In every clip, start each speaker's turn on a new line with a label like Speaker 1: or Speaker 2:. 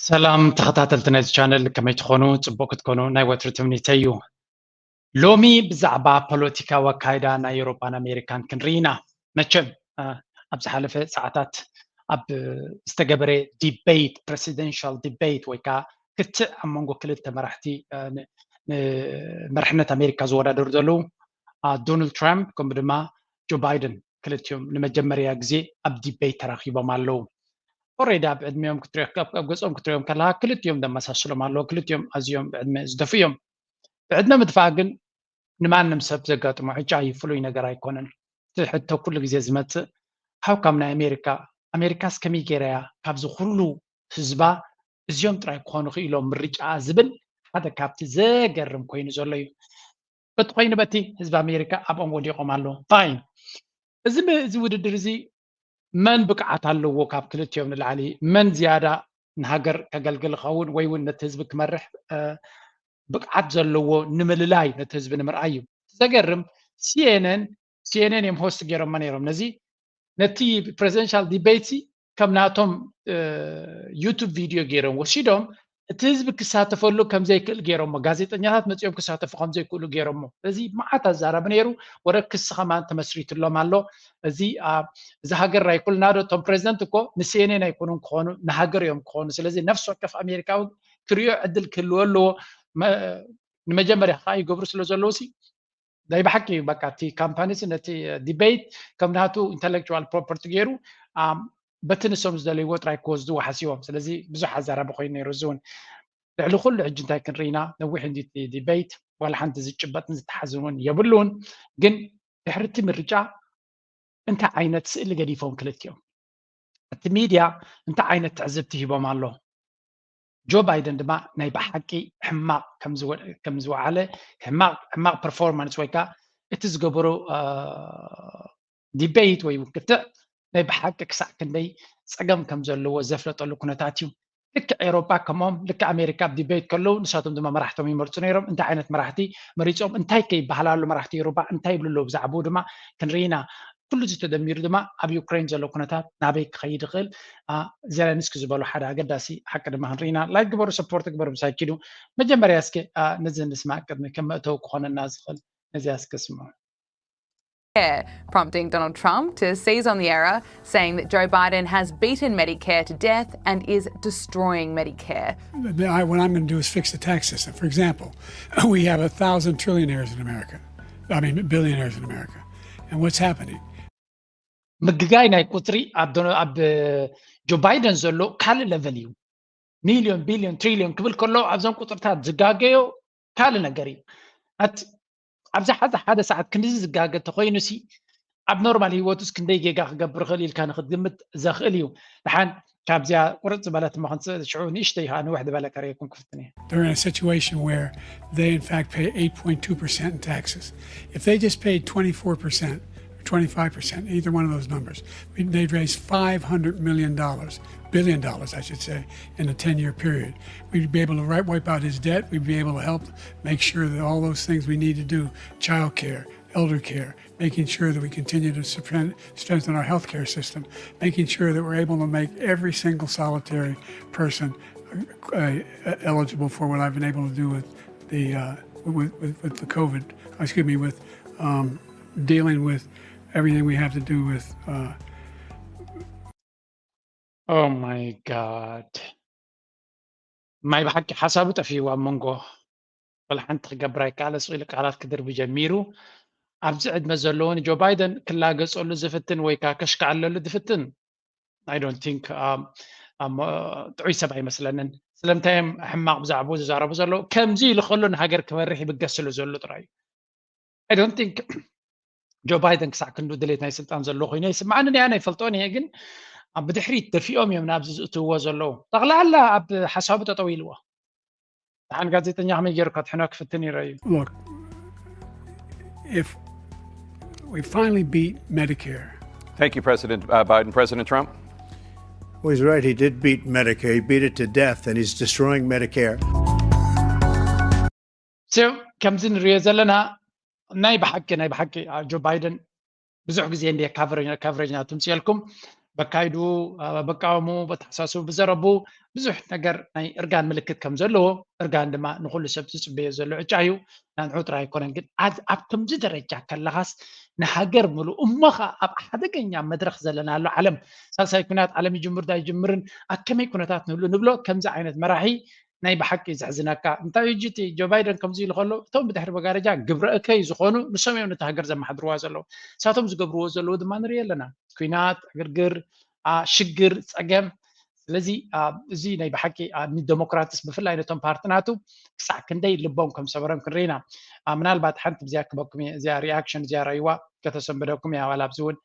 Speaker 1: ሰላም ተኸታተልቲ ናይዚ ቻነል ከመይ ትኾኑ ጽቡቕ ክትኮኑ ናይ ወትሪ ትምኒተይ እዩ ሎሚ ብዛዕባ ፖለቲካዊ ኣካይዳ ናይ ኤውሮፓን ኣሜሪካን ክንርኢ ኢና መቸም ኣብ ዝሓለፈ ሰዓታት ኣብ ዝተገበረ ዲቤት ፕሬሲደንሻል ዲቤት ወይ ከዓ ክትዕ ኣብ መንጎ ክልተ መራሕቲ ንመርሕነት ኣሜሪካ ዝወዳደሩ ዘለዉ ዶናልድ ትራምፕ ከምኡ ድማ ጆ ባይደን ክልቲኦም ንመጀመርያ ግዜ ኣብ ዲቤት ተራኺቦም ኣለዉ ኦሬዲ ኣብ ዕድሜኦም ኣብ ገጾም ክትሪኦም ከለካ ክልቲኦም ደመሳስሎም ኣለዎ ክልቲኦም ኣዝዮም ብዕድመ ዝደፉ እዮም ብዕድመ ምድፋእ ግን ንማንም ሰብ ዘጋጥሞ ዕጫ ፍሉይ ነገር ኣይኮነን እቲ ሕቶ ኩሉ ግዜ ዝመፅእ ሃው ካም ናይ ኣሜሪካስ ከመይ ጌራ እያ ካብዚ ኩሉ ህዝባ እዚኦም ጥራይ ክኾኑ ክኢሎም ምርጫ ዝብል ሓደ ካብቲ ዘገርም ኮይኑ ዘሎ እዩ በቲ ኮይኑ በቲ ህዝቢ ኣሜሪካ ኣብኦም ወዲቖም ኣለዎ ፋይን እዚ ውድድር እዚ መን ብቅዓት ኣለዎ ካብ ክልቲኦም ንላዕሊ መን ዝያዳ ንሃገር ከገልግል ይኸውን ወይ እውን ነቲ ህዝቢ ክመርሕ ብቅዓት ዘለዎ ንምልላይ ነቲ ህዝቢ ንምርኣይ እዩ ዘገርም ሲኤንኤን እዮም ሆስት ገይሮሞ ነይሮም ነዚ ነቲ ፕሬዚደንሻል ዲቤት ከም ናቶም ዩቱብ ቪድዮ ገይሮም ወሲዶም እቲ ህዝቢ ክሳተፈሉ ከም ዘይክእል ገይሮሞ ጋዜጠኛታት መፅኦም ክሳተፉ ከም ዘይክእሉ ገይሮሞ እዚ መዓት ኣዛረብ ነይሩ ወረ ክስ ከማን ተመስሪትሎም ኣሎ እዚ ሃገር ኣይኩልና ዶ እቶም ፕሬዚደንት እኮ ንሲኤንኤን ኣይኮኑን ክኾኑ ንሃገር እዮም ክኾኑ ስለዚ ነፍሲ ወከፍ ኣሜሪካዊ ክሪኦ ዕድል ክህልዎ ኣለዎ ንመጀመርያ ከዓ ይገብሩ ስለ ዘለዉ ሲ ናይ ብሓቂ በቃ እቲ ካምፓኒ ነቲ ዲቤት ከም ናቱ ኢንተሌክቹዋል ፕሮፐርቲ ገይሩ በቲ ንሶም ዝደለይዎ ጥራይ ክወስድዎ ሓሲቦም ስለዚ ብዙሕ ኣዛረበ ኮይኑ ነይሩ እዚ እውን ልዕሊ ኩሉ ሕጂ እንታይ ክንርኢ ኢና ነዊሕ እንዲ ዲቤት ዋላ ሓንቲ ዝጭበጥን ዝተሓዝን እውን የብሉን ግን ድሕሪ እቲ ምርጫ እንታይ ዓይነት ስእሊ ገዲፎም ክልቲኦም እቲ ሚድያ እንታይ ዓይነት ትዕዝብቲ ሂቦም ኣሎ ጆ ባይደን ድማ ናይ ብሓቂ ሕማቅ ከም ዝወዓለ ሕማቅ ፐርፎርማንስ ወይ ከዓ እቲ ዝገበሩ ዲቤት ወይ ክትዕ ናይ ብሓቂ ክሳዕ ክንደይ ፀገም ከም ዘለዎ ዘፍለጠሉ ኩነታት እዩ ልክ ኤውሮፓ ከምኦም ልክ ኣሜሪካ ኣብ ዲቤት ከለዉ ንሳቶም ድማ መራሕቶም ይመርፁ ነይሮም እንታይ ዓይነት መራሕቲ መሪፆም እንታይ ከይበሃላሉ መራሕቲ ኤውሮፓ እንታይ ይብልሎ ብዛዕባኡ ድማ ክንርኢና ኩሉ ዝተደሚሩ ድማ ኣብ ዩክሬን ዘሎ ኩነታት ናበይ ክኸይድ ይኽእል ዜለንስኪ ዝበሉ ሓደ ኣገዳሲ ሓቂ ድማ ክንርኢና ላይ ግበሩ ሰፖርት ግበሩ ብሳይኪዱ መጀመርያ እስኪ ነዚ ንስማዕ ቅድሚ ከም መእተው ክኾነና ዝኽእል ነዚያ እስኪ ስምዑ
Speaker 2: prompting Donald Trump to seize on the error, saying that Joe Biden has beaten Medicare to death and is destroying Medicare.
Speaker 3: What I'm going to do is fix the tax system. For example, we have 1,000 trillionaires in America. I mean, billionaires in America. And what's happening?
Speaker 1: ምግጋይ ናይ ቁጥሪ ኣብ ጆ ባይደን ዘሎ ካልእ ለቨል እዩ ሚሊዮን ቢሊዮን ትሪሊዮን ክብል ከሎ ኣብዞም ቁጥርታት ዝጋገዮ ካልእ ነገር እዩ ኣብዛ ሓደ ሰዓት ክንዲዚ ዝጋገ ተኮይኑ ሲ ኣብ ኖርማል ሂወቱስ ክንደይ ጌጋ ክገብር ክእል ኢልካ ንክትግምት ዘኽእል እዩ ድሓን ካብዚያ ቁርፅ ዝበለት መክንፅእ ሽዑ ንእሽተይ ከዓ ንውሕድ በለ ከረየኩም ክፍትን እየ
Speaker 3: They're in a situation where they in fact pay 8.2% in taxes. If they just paid 24%, 25%, either one of those numbers, they'd raise $500 billion, I should say, in a 10-year period. We'd be able to wipe out his debt. We'd be able to help make sure that all those things we need to do, child care, elder care, making sure that we continue to strengthen our healthcare system, making sure that we're able to make every single solitary person eligible for what I've been able to do with the COVID, with dealing with everything we have to do with
Speaker 1: Oh my God. ማይ ብሓቂ ሓሳቡ ጠፊዩ ኣብ መንጎ ወላ ሓንቲ ክገብራይ ካለ ስኢሉ ቃላት ክድርቢ ጀሚሩ ኣብዚ ዕድመ ዘለውን ጆ ባይደን ክላገፀሉ ዝፍትን ወይ ከዓ ከሽከዓለሉ ዝፍትን I don't think ጥዑይ ሰብ ኣይመስለንን ስለምንታይም ሕማቅ ብዛዕባኡ ዝዛረቡ ዘለዉ ከምዚ ኢሉ ከሎ ንሃገር ክመርሕ ይብገስሉ ዘሎ ጥራይ I don't think ጆ ባይደን ክሳዕ ክንዱ ድሌት ናይ ስልጣን ዘሎ ኮይኑ ይስማዓኒ ኣነ ይፈልጦን እየ ግን ብድሕሪት ደፊኦም እዮም ናብዚ ዝእትውዎ ዘለዉ ጠቕላላ ኣብ ሓሳቡ ጠጠው ኢልዎ ድሓን ጋዜጠኛ ከመይ ገይሩ ከትሕኖ ክፍትን ይረአዩ
Speaker 3: Look, if we finally beat Medicare.
Speaker 4: Thank you, President Biden. President Trump?
Speaker 5: Well, he's right. He did beat Medicare. He beat it to death, and he's destroying Medicare.
Speaker 1: So, ከምዚ ንሪኦ ዘለና ናይ ብሓቂ ጆ ባይደን ብዙሕ ግዜ እንደ ካቨሬጅ ናቱ ምፅአልኩም በካይዱ በቃወሙ በተሓሳስቡ ብዘረቡ ብዙሕ ነገር ናይ እርጋን ምልክት ከም ዘለዎ እርጋን ድማ ንኩሉ ሰብ ዝፅበዮ ዘሎ ዕጫ እዩ ናንዑ ጥራይ ኣይኮነን ግን ኣብ ከምዚ ደረጃ ከለኻስ ንሃገር ሙሉእ እሞኻ ኣብ ሓደገኛ መድረክ ዘለና ኣሎ ዓለም ሳልሳይ ኩናት ዓለም ይጅምር ዳ ይጅምርን ኣብ ከመይ ኩነታት ንህሉ ንብሎ ከምዚ ዓይነት መራሒ ናይ ብሓቂ ዝሕዝነካ እንታይ እዩ ጅቲ ጆ ባይደን ከምዚ ኢሉ ከሎ እቶም ብድሕሪ መጋረጃ ግብረእከይ ዝኾኑ ንሶም እዮም ነቲ ሃገር ዘመሓድርዋ ዘለዉ ሳቶም ዝገብርዎ ዘለዉ ድማ ንሪኢ ኣለና ኩናት ግርግር ሽግር ፀገም ስለዚ እዚ ናይ ብሓቂ ንዴሞክራትስ ብፍላይ ነቶም ፓርቲናቱ ክሳዕ ክንደይ ልቦም ከም ሰበረም ክንርኢና ምናልባት ሓንቲ ብዚያ ክበኩም እየ እዚኣ ሪኣክሽን እዚኣ ረእይዋ ከተሰንበደኩም እያ ዋላ ኣብዚ እውን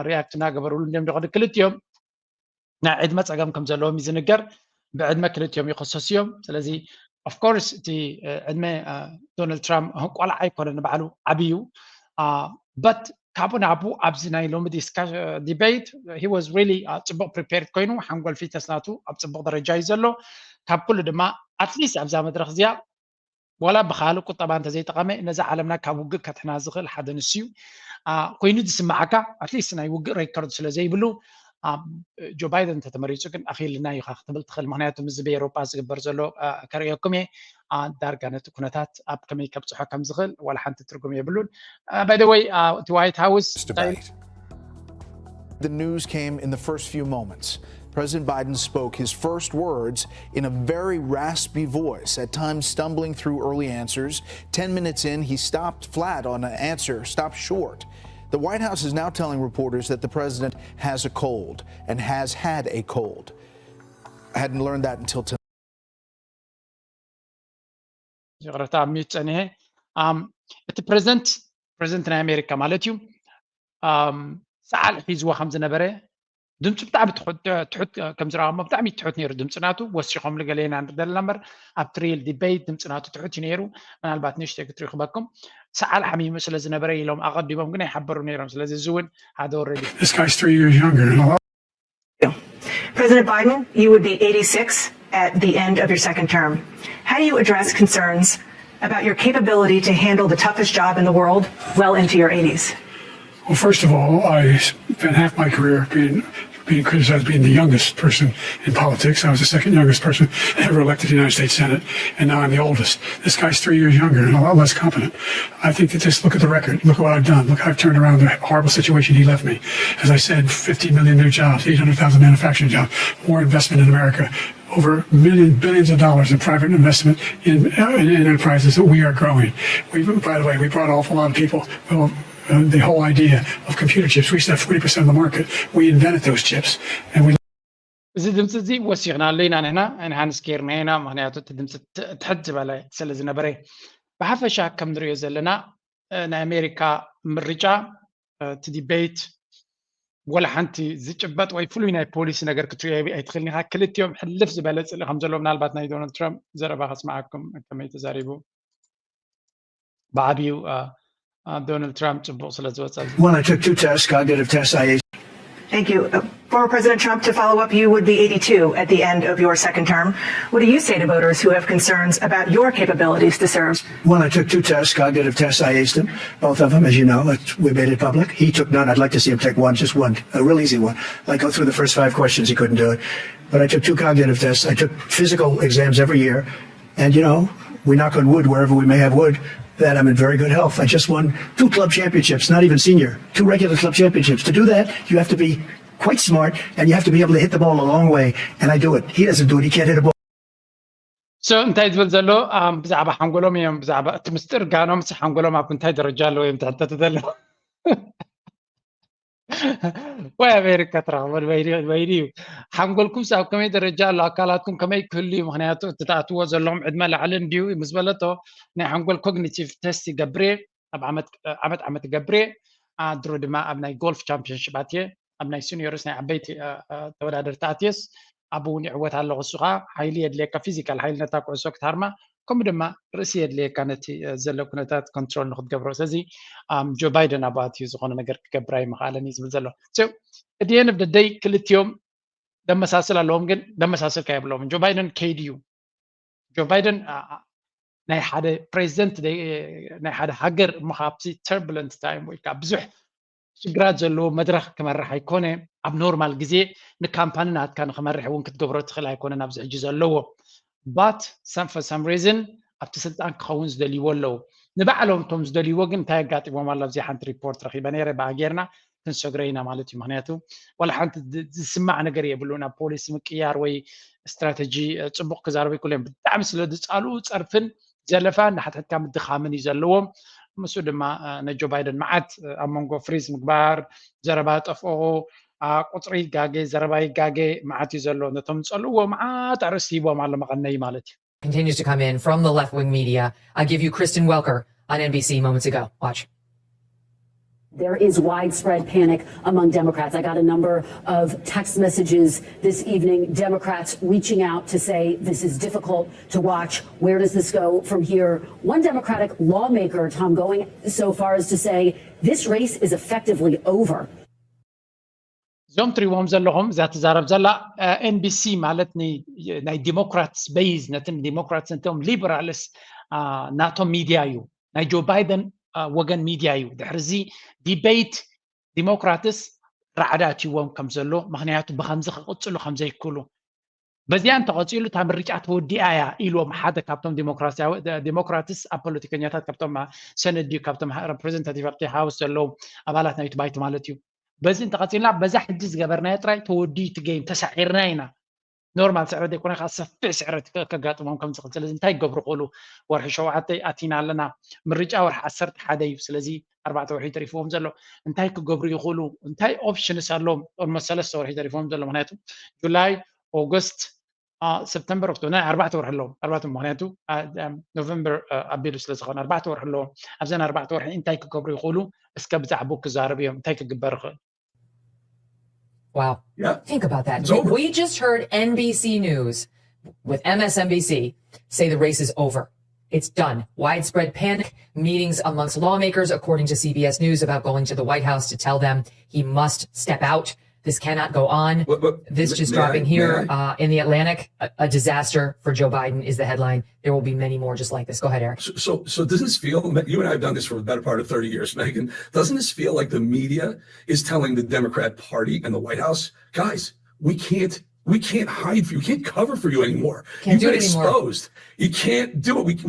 Speaker 1: ሪኣክት እናገበርሉ እንዲም ድቕዲ ክልቲኦም ናይ ዕድመ ፀገም ከም ዘለዎም እዩ ዝንገር بعدما كلتهم يخصصيهم سلازي of course تي عدما دونالد ترامب قلع ايكون نبعلو عبيو but كابون ابو ابزناي لوم ديبيت he was really صبق prepared كوينو حنقول في تسناتو اب صبق درجه يزلو كاب كل دما at least ابزا مدرخ زيا ولا بخالو طبعا انت زي تقامه نزا عالمنا كابوق كتحنا زخل حدا نسيو كوينو تسمعك at least ناي وق ريكورد سلازي بلو جو بايدن تتمريصو كن اخيلنا يخ تبل تخل مهنياتو مزبي اوروبا زغبر زلو كريكم دارغانت كونتات اب كمي كبصح كم زخل ولا حنت ترجم يبلون باي ذا واي تو وايت هاوس
Speaker 6: The news came in the first few moments. President Biden spoke his first words in a very raspy voice, at times stumbling through early answers. 10 minutes in, he stopped flat on an answer, stopped short. The White House is now telling reporters that the president has a cold and has had a cold. I hadn't learned that until tonight.
Speaker 1: እቲ ፕሬዚደንት ናይ ኣሜሪካ ማለት እዩ ሰዓል ሒዝዎ ከም ዝነበረ ድምፁ ብጣዕሚ ትሑት ከም ዝረኣሞ ብጣዕሚ ትሑት ነይሩ ድምፂ ናቱ ወሲኾም ገለና ንርዳልና እምበር ኣብ ትሪል ዲቤት ድምፂ ናቱ ትሑት እዩ ነይሩ ምናልባት ንእሽተይ ክትሪኡ ክበኩም ሰዓል ሓሚሙ ስለ ዝነበረ ኢሎም ኣቐዲሞም ግን ኣይሓበሩ ነይሮም ስለዚ እዚ እውን ሓደ ወረዲ
Speaker 3: This guy's 3 years younger.
Speaker 7: President Biden, you would be 86 at the end of your second term. How do you address concerns about your capability to handle the toughest job in the world well into your 80s?
Speaker 3: Well, first of all, I spent half my career being criticized as being the youngest person in politics. I was the second youngest person ever elected to the United States Senate, and now I'm the oldest. This guy's 3 years younger and a lot less competent. I think that just look at the record. Look at what I've done. Look how I've turned around the horrible situation he left me. As I said, 50 million new jobs, 800,000 manufacturing jobs, more investment in America, over billions of dollars in private investment in enterprises that we are growing. By the way, we brought an awful lot of people. Well, the whole idea of computer chips. We used to have 40% of the market. We invented those chips. And we
Speaker 1: እዚ ድምፂ እዚ ወሲኽና ኣለና ንሕና ንሓንስ ጌርና ኢና ምክንያቱ እቲ ድምፂ ትሕት ዝበለ ስለ ዝነበረ ብሓፈሻ ከም ንሪኦ ዘለና ናይ ኣሜሪካ ምርጫ እቲ ዲቤት ወላ ሓንቲ ዝጭበጥ ወይ ፍሉይ ናይ ፖሊሲ ነገር ክትሪኦ ኣይትኽእልኒ ኢኻ ክልቲኦም ሕልፍ ዝበለ ፅሊ ከም ዘሎ ምናልባት ናይ ዶናልድ ትራምፕ ዘረባ ከስማዓኩም ከመይ ተዛሪቡ ብዓብዩ Donald Trump ጽቡቕ ስለ ዝወፀ
Speaker 5: Well, I took 2 tests, cognitive tests.
Speaker 7: Thank you. Former President Trump, to follow up, you would be 82 at the end of your second term. What do you say to voters who have concerns about your capabilities to serve?
Speaker 5: Well, I took 2 tests, cognitive tests. I aced them, both of them, as you know. We made it public. He took none. I'd like to see him take one, just one, a real easy one. Like go through the first 5 questions, he couldn't do it. But I took 2 cognitive tests. I took physical exams every year. And, you know, we knock on wood wherever we may have wood, that I'm in very good health. I just won 2 club championships, not even senior, 2 regular club championships. To do that, you have to be quite smart and you have to be able to hit the ball a long way. And I do it. He doesn't do it. He can't hit a ball.
Speaker 1: So እንታይ ዝብል ዘሎ ብዛዕባ ሓንጎሎም እዮም ብዛዕባ እቲ ምስጢር ጋኖም ሓንጎሎም ኣብ እንታይ ደረጃ ኣለዎ እዮም ትሕተት ዘሎ ወይ ኣሜሪካ ትረኽቦ ወይኒ እዩ ሓንጎልኩም ኣብ ከመይ ደረጃ ኣሎ ኣካላትኩም ከመይ ክህሉ እዩ ምክንያቱ እቲ ተኣትዎ ዘለዎም ዕድመ ላዕሊ እንድዩ ምስ በለቶ ናይ ሓንጎል ኮግኒቲቭ ቴስት ይገብር ኣብ ዓመት ይገብር ድሮ ድማ ኣብ ናይ ጎልፍ ቻምፒዮንሽፕ እየ ኣብ ናይ ሲኒዮርስ ናይ ዓበይቲ ተወዳደርቲ ኣትየስ ኣብኡ እውን ይዕወት ኣለኹ እሱኻ ሓይሊ የድልየካ ፊዚካል ሓይሊ ነታ ኩዕሶ ክትሃርማ ከምኡ ድማ ርእሲ የድልየካ ነቲ ዘሎ ኩነታት ኮንትሮል ንክትገብሮ ስለዚ ጆ ባይደን ኣብ ኣትዩ ዝኾነ ነገር ክገብር ኣይምኽኣለን እዩ ዝብል ዘሎ at the end of the day ክልቲኦም ደመሳስል ኣለዎም ግን ደመሳስልካ የብለዎም ጆ ባይደን ከይድ እዩ ጆ ባይደን ናይ ሓደ ፕሬዚደንት ናይ ሓደ ሃገር እሞ ካብቲ ተርቡለንት ታይም ወይ ከዓ ብዙሕ ሽግራት ዘለዎ መድረኽ ክመርሕ ኣይኮነ ኣብ ኖርማል ግዜ ንካምፓኒ ናትካ ንክመርሕ እውን ክትገብሮ ትኽእል ኣይኮነን ኣብዚ ሕጂ ዘለዎ ባት for some reason ኣብቲ ስልጣን ክኸውን ዝደልይዎ ኣለዉ ንባዕሎም እቶም ዝደልይዎ ግን እንታይ ኣጋጢሞም ኣሎ ኣብዚ ሓንቲ ሪፖርት ረኺበ ነይረ ብኣ ጌርና ክንሰግሮ ኢና ማለት እዩ ምክንያቱ ዋላ ሓንቲ ዝስማዕ ነገር የብሉን ኣብ ፖሊሲ ምቅያር ወይ ስትራቴጂ ፅቡቅ ክዛረቡ ይክእሉ ብጣዕሚ ስለ ዝፃልኡ ፀርፍን ዘለፋን ንሓትሕትካ ምድኻምን እዩ ዘለዎም ምስኡ ድማ ነጆ ባይደን መዓት ኣብ መንጎ ፍሪዝ ምግባር ዘረባ ጠፍኦ ቁፅሪ ጋጌ ዘረባ ይጋጌ መዓት እዩ ዘሎ ነቶም ዝፀልእዎ መዓት ኣርእስቲ ሂቦም ኣሎ መቐነይ ማለት እዩ
Speaker 8: Continues to come in from the left-wing media. I give you Kristen Welker on NBC moments ago. Watch.
Speaker 9: There is widespread panic among Democrats. I got a number of text messages this evening, Democrats reaching out to say this is difficult to watch. Where does this go from here? One Democratic lawmaker, Tom, going so far as to say this race is effectively over.
Speaker 1: ዞም ትሪዎም ዘለኹም እዛ ትዛረብ ዘላ ኤንቢሲ ማለት ናይ ዲሞክራትስ ቤዝ ነትን ዲሞክራትስ ነቶም ሊበራልስ ናቶም ሚድያ እዩ ናይ ጆ ባይደን ወገን ሚድያ እዩ ድሕርዚ ዲቤት ዲሞክራትስ ራዕዳ እትይዎም ከም ዘሎ ምክንያቱ ብከምዚ ክቅፅሉ ከም ዘይክእሉ በዚያ እንተቐፂሉ እታ ምርጫ ተወዲኣ እያ ኢሎም ሓደ ካብቶም ዲሞክራትስ ኣብ ፖለቲከኛታት ካብቶም ሰነድ እዩ ካብቶም ሬፕሬዘንታቲቭ ኣብቲ ሃውስ ዘለዉ ኣባላት ናይቲ ባይት ማለት እዩ በዚ እንተቐፂልና በዛ ሕጂ ዝገበርናዮ ጥራይ ተወዲዩ እቲ ጌም ተሳዒርና ኢና ኖርማል ስዕረት ዘይኮነ ከዓ ሰፊሕ ስዕረት ከጋጥሞም ከም ዝኽእል ስለዚ እንታይ ክገብሩ ክእሉ ወርሒ 7 ኣቲና ኣለና ምርጫ ወርሒ 11 እዩ ስለዚ 4 ወርሒ ተሪፍዎም ዘሎ እንታይ ክገብሩ ይኽእሉ እንታይ ኦፕሽንስ ኣለዎም ኦልሞስት 3 ወርሒ ተሪፍዎም ዘሎ ምክንያቱ ጁላይ ኦገስት ሰፕተምበር ኦክቶበር 4 ወርሒ ኣለዎም 4 ምክንያቱ ኖቨምበር ኣቢሉ ስለ ዝኾነ 4 ወርሒ ኣለዎም ኣብዘን 4 ወርሒ እንታይ ክገብሩ ይኽእሉ እስከ ብዛዕቦ ክዛረብ እዮም እንታይ ክግበር ይኽእል
Speaker 8: Wow.
Speaker 10: Yeah.
Speaker 8: Think about that.
Speaker 10: It's over.
Speaker 8: We just heard NBC News with MSNBC say the race is over. It's done. Widespread panic, meetings amongst lawmakers, according to CBS News, about going to the White House to tell them he must step out. This cannot go on. This just dropping here in the Atlantic. A disaster for Joe Biden is the headline. There will be many more just like this. Go ahead, Eric.
Speaker 10: So does this feel, you and I have done this for the better part of 30 years, Megan, doesn't this feel like the media is telling the Democrat Party and the White House, guys, we can't hide for you. We can't cover for you anymore. You've been exposed. You can't do it.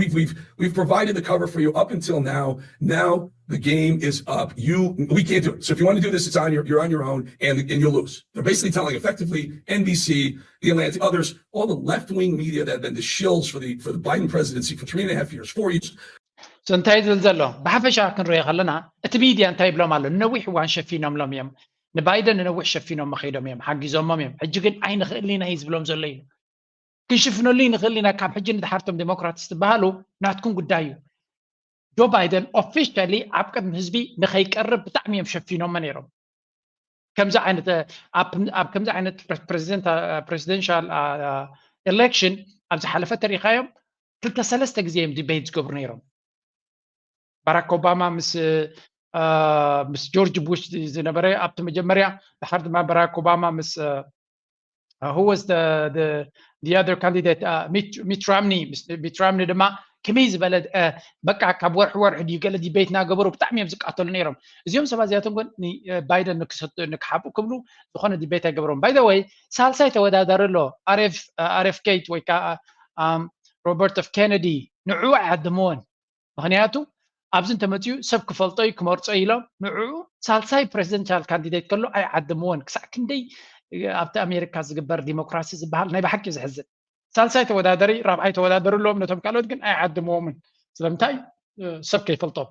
Speaker 10: We've provided the cover for you up until now. Now the game is up. We can't do it. So if you want to do this, you're on your own and you'll lose. They're basically telling effectively NBC, the Atlantic, others, all the left-wing media that have been the shills for the Biden presidency for 3.5 years, 4 years.
Speaker 1: So እንታይ ዝብል ዘሎ ብሓፈሻ ክንሪኦ ከለና እቲ ሚድያ እንታይ ይብሎም ኣሎ ነዊሕ እዋን ሸፊኖምሎም እዮም ንባይደን ነዊሕ ሸፊኖም መኺዶም እዮም ሓጊዞሞም እዮም ሕጂ ግን ኣይንኽእል ኢና እዩ ዝብሎም ዘሎ እዩ ክንሽፍነሉ ይንኽእል ኢና ካብ ሕጂ ንድሓርቶም ዴሞክራትስ ትበሃሉ ናትኩም ጉዳይ እዩ ጆ ባይደን ኦፊሻሊ ኣብ ቅድሚ ህዝቢ ንኸይቀርብ ብጣዕሚ እዮም ሸፊኖሞ ነይሮም ከምዚ ዓይነት ኣብ ከምዚ ዓይነት ፕሬዚደንሻል ኤሌክሽን ኣብ ዝሓለፈ ተሪኻዮም 2-3 ግዜ እዮም ዲቤት ዝገብሩ ነይሮም ባራክ ኦባማ ምስ ጆርጅ ቡሽ ዝነበረ ኣብቲ መጀመርያ ድሓር ድማ ባራክ ኦባማ ምስ who was the other candidate Mitt Romney ድማ ከመይ ዝበለ በቃ ካብ ወርሒ ድዩ ገለ ዲቤት ናገበሩ ብጣዕሚ እዮም ዝቃተሉ ነይሮም እዚኦም ሰባት እዚኣቶም ግን ባይደን ንክሓቡ ክብሉ ዝኾነ ዲቤት ኣይገበሮም ባይ ዘ ወይ ሳልሳይ ተወዳዳሪ ኣሎ RF ኬት ወይ ከዓ ሮበርት ኤፍ ኬነዲ ንዑ ዓድሞን ምክንያቱ ኣብዚ እንተመፅዩ ሰብ ክፈልጦ ክመርፆ ኢሎም ንዑ ሳልሳይ ፕሬዚደንሻል ካንዲዴት ከሎ ኣይዓድምዎን ክሳዕ ክንደይ ኣብቲ ኣሜሪካ ዝግበር ዲሞክራሲ ዝበሃል ናይ ብሓቂ ዝሕዝን ሳልሳይ ተወዳደሪ ራብዓይ ተወዳደሩ ኣለዎም ነቶም ካልኦት ግን ኣይዓድምዎምን ስለምንታይ ሰብ ከይፈልጦም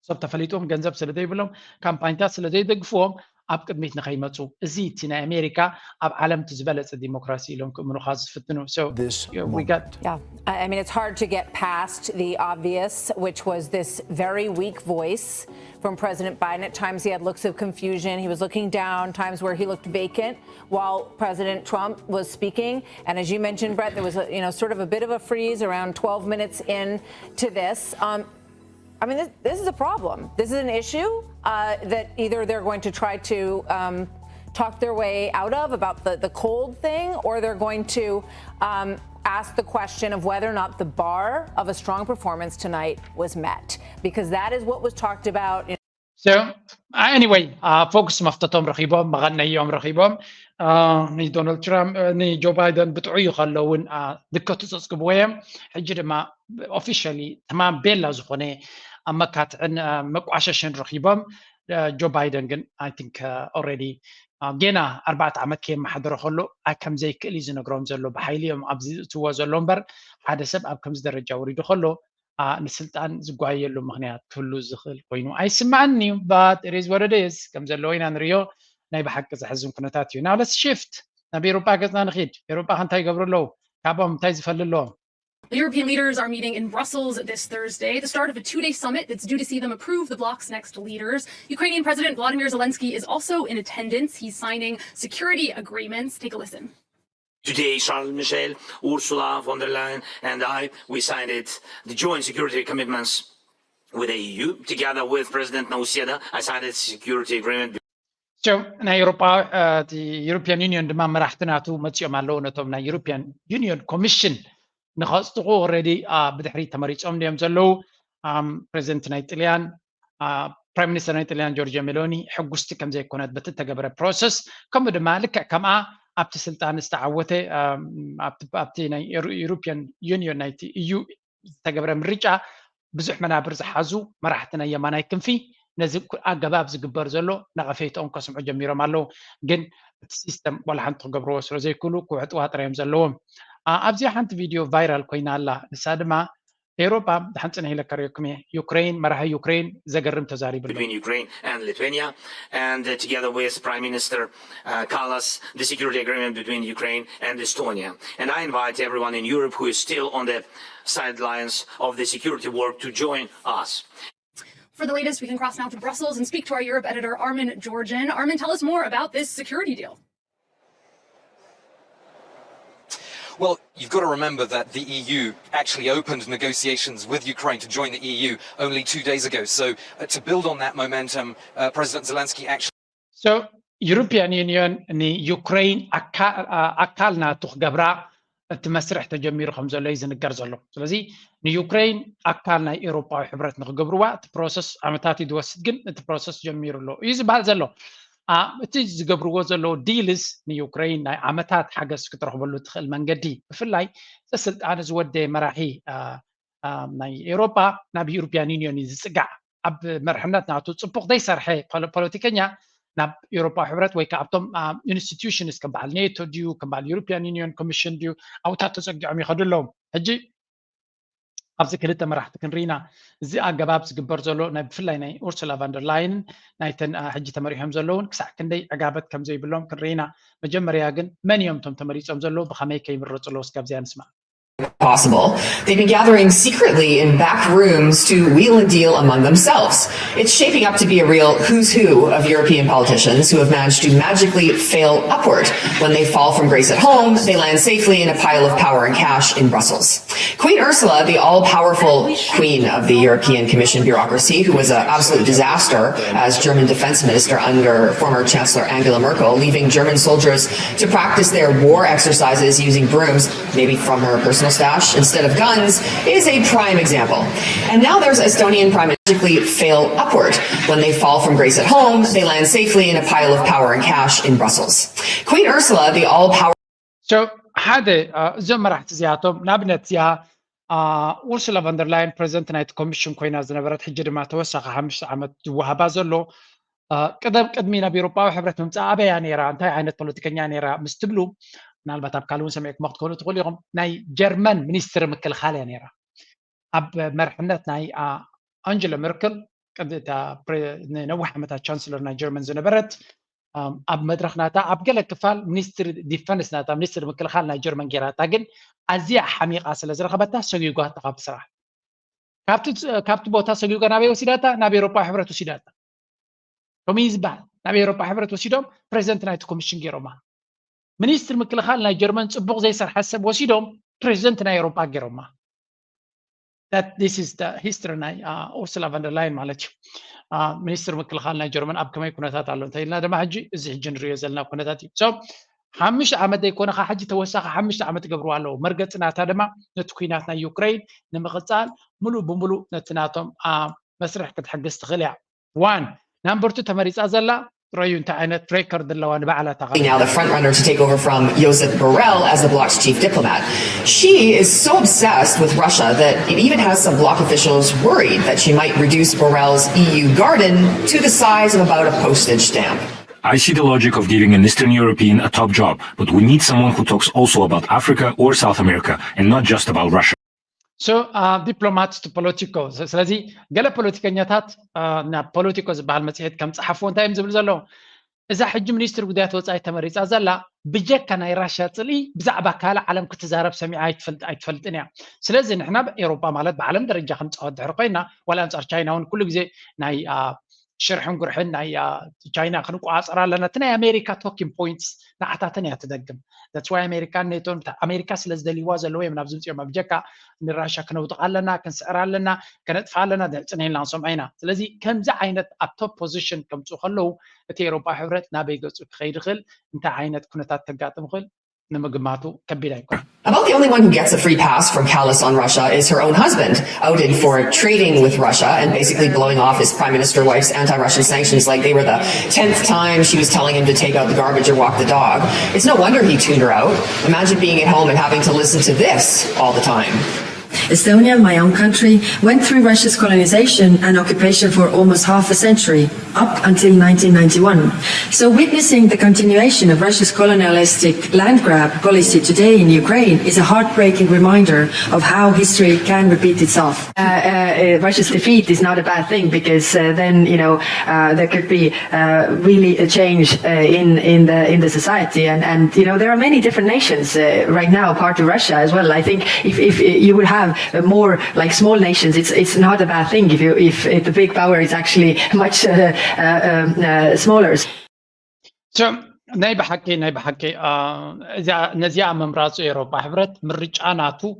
Speaker 1: ሰብ ተፈሊጦም ገንዘብ ስለ ዘይብሎም ካምፓኒታት ስለ ዘይደግፍዎም ኣብ ቅድሚት ንኸይመፁ እዚ እቲ ናይ ኣሜሪካ ኣብ ዓለም ዝበለፀ ዲሞክራሲ ኢሎም ክእምኑ ካ ዝፍትኑ
Speaker 11: I mean, it's hard to get past the obvious, which was this very weak voice from President Biden. At times he had looks of confusion. He was looking down, times where he looked vacant while President Trump was speaking. And as you mentioned, Brett, there was sort of a bit of a freeze around 12 minutes into this. I mean, this is a problem. This is an issue that either they're going to try to talk their way out of about the cold thing, or they're going to ask the question of whether or not the bar of a strong performance tonight was met, because that is what was talked about.
Speaker 1: So anyway, focus مفتتهم رخيبهم مغنى يوم رخيبهم ني دونالد ترامب ني جو بايدن بتعيو خلون دكتور تسقبوهم حجر ما officially تمام بيلا زخونة أما كات عن مقعششن رخيبهم جو بايدن جن I think already جينا 4 عامات كيم محضر خلو أكم زي كليز نجرام زلوا بحيليهم أبزي توازلهم بر هذا سبب أكم درجة وريدو خلو نسلطان زጓየሉ ምክንያት ክህሉ ዝኽእል ኮይኑ ኣይስማዓኒ but it is what it is ከም ዘለዎ ኢና ንሪኦ ናይ ብሓቂ ዘሕዝን ኩነታት እዩ now let's shift ናብ ኤሮጳ ገፅና ንኸይድ ኤሮጳ እንታይ ይገብሩ ኣለዉ ካብኦም እንታይ ዝፈል ኣለዎም
Speaker 12: The European leaders are meeting in Brussels this Thursday, the start of a 2-day summit that's due to see them approve the bloc's next leaders. Ukrainian President Volodymyr Zelensky is also in attendance. He's signing security agreements. Take a listen.
Speaker 13: Today, Charles Michel, Ursula von der Leyen, and we signed the joint security commitments with the EU. Together with President Nauseda, I signed a security agreement.
Speaker 1: So, ናይ ኤሮጳ European Union ድማ መራሕትናቱ መፂኦም ኣለዉ ነቶም ናይ European Union Commission ንኸፅጥቑ already ብድሕሪት ተመሪፆም እዮም ዘለዉ ፕሬዚደንት ናይ ጣልያን ፕራይም ሚኒስተር ናይ ጣልያን ጆርጂያ ሜሎኒ ሕጉስቲ ከም ዘይኮነት በቲ ተገበረ ፕሮሰስ ከምኡ ድማ ልክዕ ከምኣ ኣብቲ ስልጣን ዝተዓወተ ኣብቲ ናይ European Union ናይቲ EU ዝተገበረ ምርጫ ብዙሕ መናብር ዝሓዙ መራሕቲ ናይ የማናይ ክንፊ ነዚ ኣገባብ ዝግበር ዘሎ ነቐፈይቶኦም ከስምዑ ጀሚሮም ኣለዉ ግን እቲ ሲስተም ዋላ ሓንቲ ክገብርዎ ስለ ዘይክእሉ ክውዕጥዋ ጥራዮም ዘለዎም ኣብዚ ሓንቲ ቪድዮ ቫይራል ኮይና ኣላ ንሳ ድማ ኤሮጳ ሓንፅነ ኢለ ከሪአኩም እየ ዩክሬን መራሒ ዩክሬን ዘገርም ተዛሪቡ
Speaker 13: between Ukraine and Lithuania, and together with Prime Minister Kallas, the security agreement between Ukraine and Estonia. And I invite everyone in Europe who is still on the sidelines of the security work to join us.
Speaker 12: For the latest, we can cross now to Brussels and speak to our Europe editor, Armin Georgian. Armin, tell us more about this security deal.
Speaker 14: Well, you've got to remember that the EU actually opened negotiations with Ukraine to join the EU only 2 days ago. So to build on that momentum, President Zelensky actually...
Speaker 1: So, European Union ni Ukraine akalna tukhgabra ትመስርሕ ተጀሚሩ ከም ዘሎ እዩ ዝንገር ዘሎ ስለዚ ንዩክሬን ኣካል ናይ ኤሮጳዊ ሕብረት ንክገብርዋ እቲ ፕሮሰስ ዓመታት እዩ ዝወስድ ግን እቲ ፕሮሰስ ጀሚሩ ኣሎ እዩ ዝበሃል ዘሎ እቲ ዝገብርዎ ዘለዉ ዲልስ ንዩክሬን ናይ ዓመታት ሓገዝ ክትረኽበሉ ትኽእል መንገዲ ብፍላይ ስልጣን ዝወደየ መራሒ ናይ ኤሮጳ ናብ ዩሮፒያን ዩኒዮን ዝፅጋዕ ኣብ መርሕነት ናቱ ፅቡቕ ዘይሰርሐ ፖለቲከኛ ናብ ኤሮጳ ሕብረት ወይ ከዓ ኣብቶም ኢንስቲትዩሽንስ ከም በዓል ኔቶ ድዩ ከም በዓል ዩሮፒያን ዩኒዮን ኮሚሽን ድዩ ኣብታት ተፀጊዖም ይኸዱ ኣለዎም ሕጂ ኣብዚ ክልተ መራሕቲ ክንሪኢና እዚ ኣገባብ ዝግበር ዘሎ ናይ ብፍላይ ናይ ኡርሱላ ቫንደር ላይን ናይተን ሕጂ ተመሪሖም ዘለውን ክሳዕ ክንደይ ዕጋበት ከም ዘይብሎም ክንሪኢና መጀመርያ ግን መን እዮም እቶም ተመሪፆም ዘለዉ ብኸመይ ከይምረፁ ኣለዉ እስካብዚያ ንስማዕ
Speaker 8: possible. They've been gathering secretly in back rooms to wheel and deal among themselves. It's shaping up to be a real who's who of European politicians who have managed to magically fail upward. When they fall from grace at home, they land safely in a pile of power and cash in Brussels. Queen Ursula, the all-powerful queen of the European Commission bureaucracy, who was an absolute disaster as German defense minister under former Chancellor Angela Merkel, leaving German soldiers to practice their war exercises using brooms, maybe from her personal stash instead of guns, is a prime example. And now there's Estonian prime minister fail upward. When they fall from grace at home, they land safely in a pile of power and cash in Brussels. Queen Ursula, the all-powerful...
Speaker 1: So, هذا زي ما راح تزياتهم نابنت يا أورسولا فاندر لاين بريزنت نايت كوميشن كوينا زنبرت حجر ما توسخ حمش عمت وهبا زلو قدمينا بأوروبا وحبرت ممتع أبيا نيرا انتهي عينت بوليتيكانيا نيرا مستبلو نالبات أبكالون سمعك مقت كله تقول لهم ناي جرمن منستر مكل خالي نيرا أب مرحلة ناي أنجيلا ميركل قد نوح متى تشانسلر ناي جرمن زنبرت أب مدرخناتا أب قال كفال منستر ديفنس ناتا منستر مكل خال ناي جرمن جيراتا جن أزيع حميق أصل زرقبتها سجيوجات تقاب بصراحة كابت بوتا سجيوجا نبي وسيداتا نبي أوروبا حبرت وسيداتا كميز بعد نبي أوروبا حبرت وسيدهم بريزنت نايت كوميشن جيروما منستر مكل خال ناي جرمن صبغ زي سر حسب وسيدهم بريزنت ناي أوروبا جيروما that this is the history ناي أورسولا فاندر لاين مالتي منستر مكل خال ناي جرمن أب كمان يكون تات علون تيلنا ده ما حجي زي جنري زلنا كنا تاتي so حمش عمد يكون خا حجي توسخ حمش عمد قبروا له مرقتنا تادما نتكويناتنا يوكرين نمغصال ملو بملو نتناتهم مسرح قد حق استغلع وان ናምበርቱ ተመሪፃ ዘላ ረዩ እንታይ ዓይነት ሬከርድ ኣለዋ ንባዕላ ተቐ
Speaker 15: now the front runner to take over from Josep Borrell as the bloc's chief diplomat. She is so obsessed with Russia that it even has some bloc officials worried that she might reduce Borrell's EU garden to the size of about a postage stamp.
Speaker 16: I see the logic of giving an Eastern European a top job, but we need someone who talks also about Africa or South America and not just about Russia.
Speaker 1: So diplomats to politico ስለዚ ገለ ፖለቲከኛታት ና ፖለቲኮ ዝበሃል መጽሔት ከም ጸሓፍዎ እንታይ ዝብል ዘሎ እዛ ሕጂ ሚኒስትር ጉዳያት ወጻኢ ተመሪፃ ዘላ ብጀካ ናይ ራሽያ ጽልኢ ብዛዕባ ካልእ ዓለም ክትዛረብ ሰሚዓ ኣይትፈልጥን እያ ስለዚ ንሕና ብኤውሮጳ ማለት ብዓለም ደረጃ ክንፃወት ድሕሪ ኮይና ዋላ አንጻር ቻይና እውን ኩሉ ግዜ ናይ شرحن قرحن ناي تشاينا خنقو عصرالنا تناي أمريكا talking points نعتاتني هتدقم that's why أمريكا نيتون أمريكا سلزدلي زلوية من أبزمت يوم أبجكا نراشا كنوتقالنا كنسعرالنا كنتفعلنا دلتنين لانصم عينا سلزي كم زعينت up top position كم تخلو تي أوروبا حفرت نابي قصو خير خل انت عينت كنتات تقاتم خل
Speaker 15: About the only one who gets a free pass from callous on Russia is her own husband, outed for trading with Russia and basically blowing off his prime minister wife's anti-Russian sanctions like they were the 10th time she was telling him to take out the garbage or walk the dog. It's no wonder he tuned her out. Imagine being at home and having to listen to this all the time.
Speaker 17: Estonia, my own country, went through Russia's colonization and occupation for almost half a century, up until 1991. So witnessing the continuation of Russia's colonialistic land grab policy today in Ukraine is a heartbreaking reminder of how history can repeat itself. Russia's defeat is not a bad thing because then, there could be really a change in the society. And there are many different nations right now, part of Russia as well. I think if you would have more like small nations, it's not a bad thing if the big power is actually much smaller.
Speaker 1: So ናይ بحكي إذا نزيع ممراتو أوروبا حبرت مرجع ناتو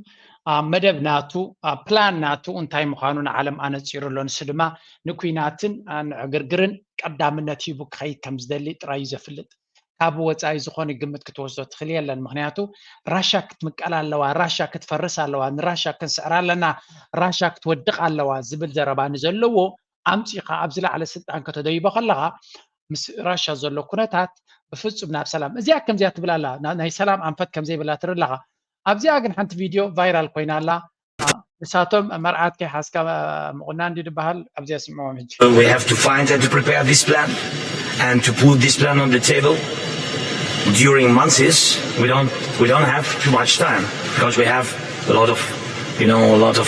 Speaker 1: مدب ناتو بلان ناتو انتاي مخانون عالم أنا تصيرو لون سلما نكويناتن عقرقرن قدام النتيبو كخي كمزدلي ترايزة فلت كابو وصاي زخون يقمت كتوزدو تخليا لان مغنياتو راشا كتمقال اللوا راشا كتفرس اللوا راشا كنسعر لنا راشا كتودق اللوا زبل زربان زلو امصيقا ابزلا على سلطان كتديبو خلغا مس راشا زلو كنتات بفصم ناب سلام ازيا كم زيات بلالا ناي سلام انفت كم زي بلا ترلغا ابزيا كن حنت فيديو فايرال كوينالا نساتم مرعات كي حاسكا مغنان دي بحال ابزيا سمعوا مج
Speaker 13: We have to find and to prepare this plan and to put this plan on the table. During months, we don't have too much time because we have a lot of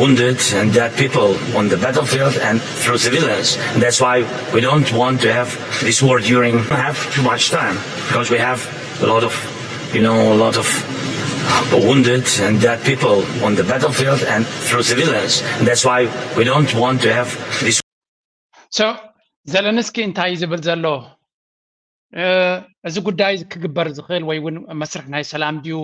Speaker 13: wounded and dead people on the battlefield and through civilians. And that's why we don't want to have this war during have too much time because we have a lot of wounded and dead people on the battlefield and through civilians. And that's why we don't want to have this.
Speaker 1: So Zelensky እንታይ ዝብል ዘሎ እዚ ጉዳይ ክግበር ዝኽእል ወይ እውን መስርሕ ናይ ሰላም ድዩ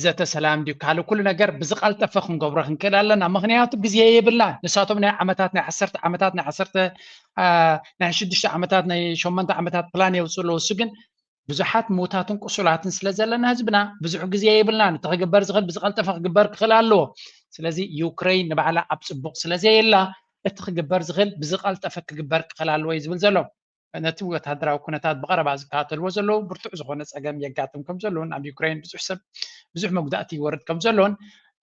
Speaker 1: ዘተ ሰላም ድዩ ካልእ ኩሉ ነገር ብዝቃልጠፈ ክንገብሮ ክንክእል ኣለና ምክንያቱ ግዜ የብልና ንሳቶም ናይ ዓመታት ናይ 10 ዓመታት ናይ 10 ናይ 6 ዓመታት ናይ 8 ዓመታት ፕላን የውፅሉ እሱ ግን ብዙሓት ሞታትን ቁሱላትን ስለ ዘለና ህዝብና ብዙሕ ግዜ የብልና ንተግበር ዝኽእል ብዝቃልጠፈ ክግበር ክኽእል ኣለዎ ስለዚ ዩክሬን ንባዕላ ኣብ ጽቡቕ ስለ ዘየላ እቲ ክግበር ዝኽእል ብዝቃልጠፈ ክግበር ክኽእል ኣለዎ ዝብል ዘሎ ነቲ ወታደራዊ ኩነታት ብቐረባ ዝከታተልዎ ዘለዉ ብርቱዕ ዝኾነ ፀገም የጋጥም ከም ዘለዎን ኣብ ዩክሬን ብዙሕ ሰብ ብዙሕ መጉዳእቲ ይወርድ ከም ዘለዎን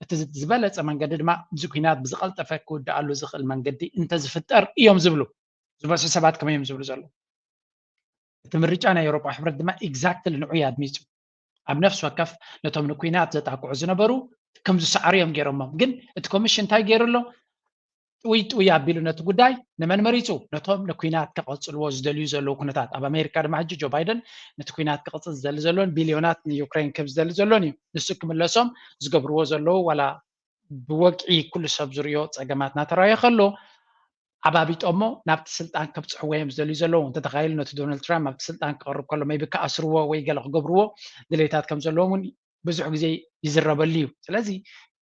Speaker 1: እቲ ዝበለፀ መንገዲ ድማ እዚ ኩናት ብዝቀልጠፈ ክውዳእሉ ዝኽእል መንገዲ እንተዝፍጠር እዮም ዝብሉ ዝበዝሑ ሰባት ከመይ እዮም ዝብሉ ዘለዉ እቲ ምርጫ ናይ ኤውሮጳ ሕብረት ድማ ኤግዛክትሊ ንዑ ያድሚፁ ኣብ ነፍሲ ወከፍ ነቶም ንኩናት ዘጣቅዑ ዝነበሩ ከም ዝሰዓሩ እዮም ገይሮሞም ግን እቲ ኮሚሽን እንታይ ገይሩ ኣሎ ጥውይ ኣቢሉ ነቲ ጉዳይ ንመን መሪፁ ነቶም ንኩናት ከቐፅልዎ ዝደልዩ ዘለዉ ኩነታት ኣብ ኣሜሪካ ድማ ሕጂ ጆ ባይደን ነቲ ኩናት ክቕፅል ዝደሊ ዘሎን ቢልዮናት ንዩክሬን ከም ዝደሊ ዘሎን እዩ ንሱ ክምለሶም ዝገብርዎ ዘለዉ ዋላ ብወግዒ ኩሉ ሰብ ዝርዮ ፀገማት እናተረኣየ ከሎ ዓባቢጦሞ ናብቲ ስልጣን ከብፅሕዎ እዮም ዝደልዩ ዘለዉ እንተተኻይሉ ነቲ ዶናልድ ትራምፕ ኣብቲ ስልጣን ክቐርብ ከሎ ሜይቢ ከኣስርዎ ወይ ገለ ክገብርዎ ድሌታት ከም ዘለዎም እውን ብዙሕ ግዜ ይዝረበሉ እዩ ስለዚ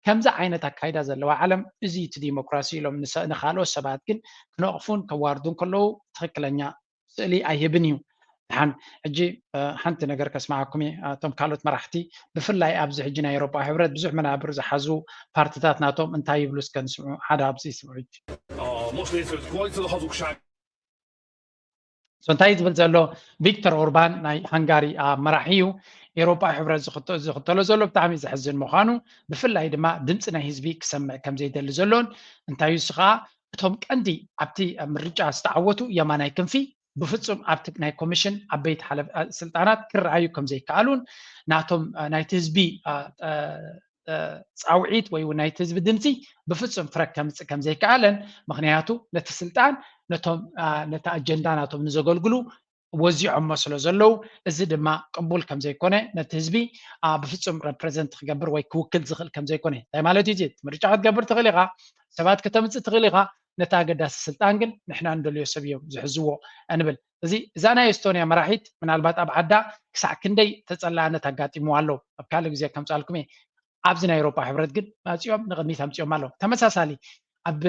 Speaker 1: ከምዛ ዓይነት ኣካይዳ ዘለዋ ዓለም እዚ እቲ ዲሞክራሲ ኢሎም ንኻልኦት ሰባት ግን ክነቕፉን ከዋርዱን ከለዉ ትክክለኛ ስእሊ ኣይህብን እዩ ድሓን ሕጂ ሓንቲ ነገር ከስማዓኩም እቶም ካልኦት መራሕቲ ብፍላይ ኣብዚ ሕጂ ናይ ኤውሮጳ ሕብረት ብዙሕ መናብር ዝሓዙ ፓርቲታት ናቶም እንታይ ይብሉ እስከ ንስምዑ ሓደ ኣብዚ ይስምዑ سنتاي زبل زلو فيكتور أوربان ناي هنغاري مراحيو إيروبا حبرة زخطلو زلو بتعمي زحزن مخانو بفلاي دما دمصنا حزبي كسمع كم زي دل زلون انتايو سخا بتهم كاندي عبتي مرجع استعوتو يماناي كنفي بفصم عبتك ناي كوميشن عبيت حلب سلطانات كرعايو كم زي كالون ناتهم ناي تزبي صاوعيت ወይ ናይ ህዝቢ ድምፂ ብፍጹም ፍረክ ከም ዘይከኣለን ምክንያቱ ነቲ ስልጣን ነቲ ኣጀንዳ ናቶም ንዘገልግሉ ወዚዖም መስሎ ዘለው እዚ ድማ ቅቡል ከም ዘይኮነ ነቲ ህዝቢ ብፍጹም ሬፕሬዘንት ክገብር ወይ ክውክል ዝኽእል ከም ዘይኮነ እንታይ ማለት እዩ ምርጫ ክትገብር ትኽእል ኢኻ ሰባት ከተምፅእ ትኽእል ኢኻ ነቲ ኣገዳሲ ስልጣን ግን ንሕና እንደልዮ ሰብ እዮም ዝሕዝዎ እንብል እዚ እዛ ናይ ኤስቶንያ መራሒት ምናልባት ኣብ ዓዳ ክሳዕ ክንደይ ተፀላእነት ኣጋጢምዋ ኣሎ ኣብ ካልእ ግዜ ከምፃልኩም እየ ኣብዚ ናይ ኤውሮፓ ሕብረት ግን ማፅኦም ንቅድሚት ኣምፅኦም ኣሎ ተመሳሳሊ ኣብ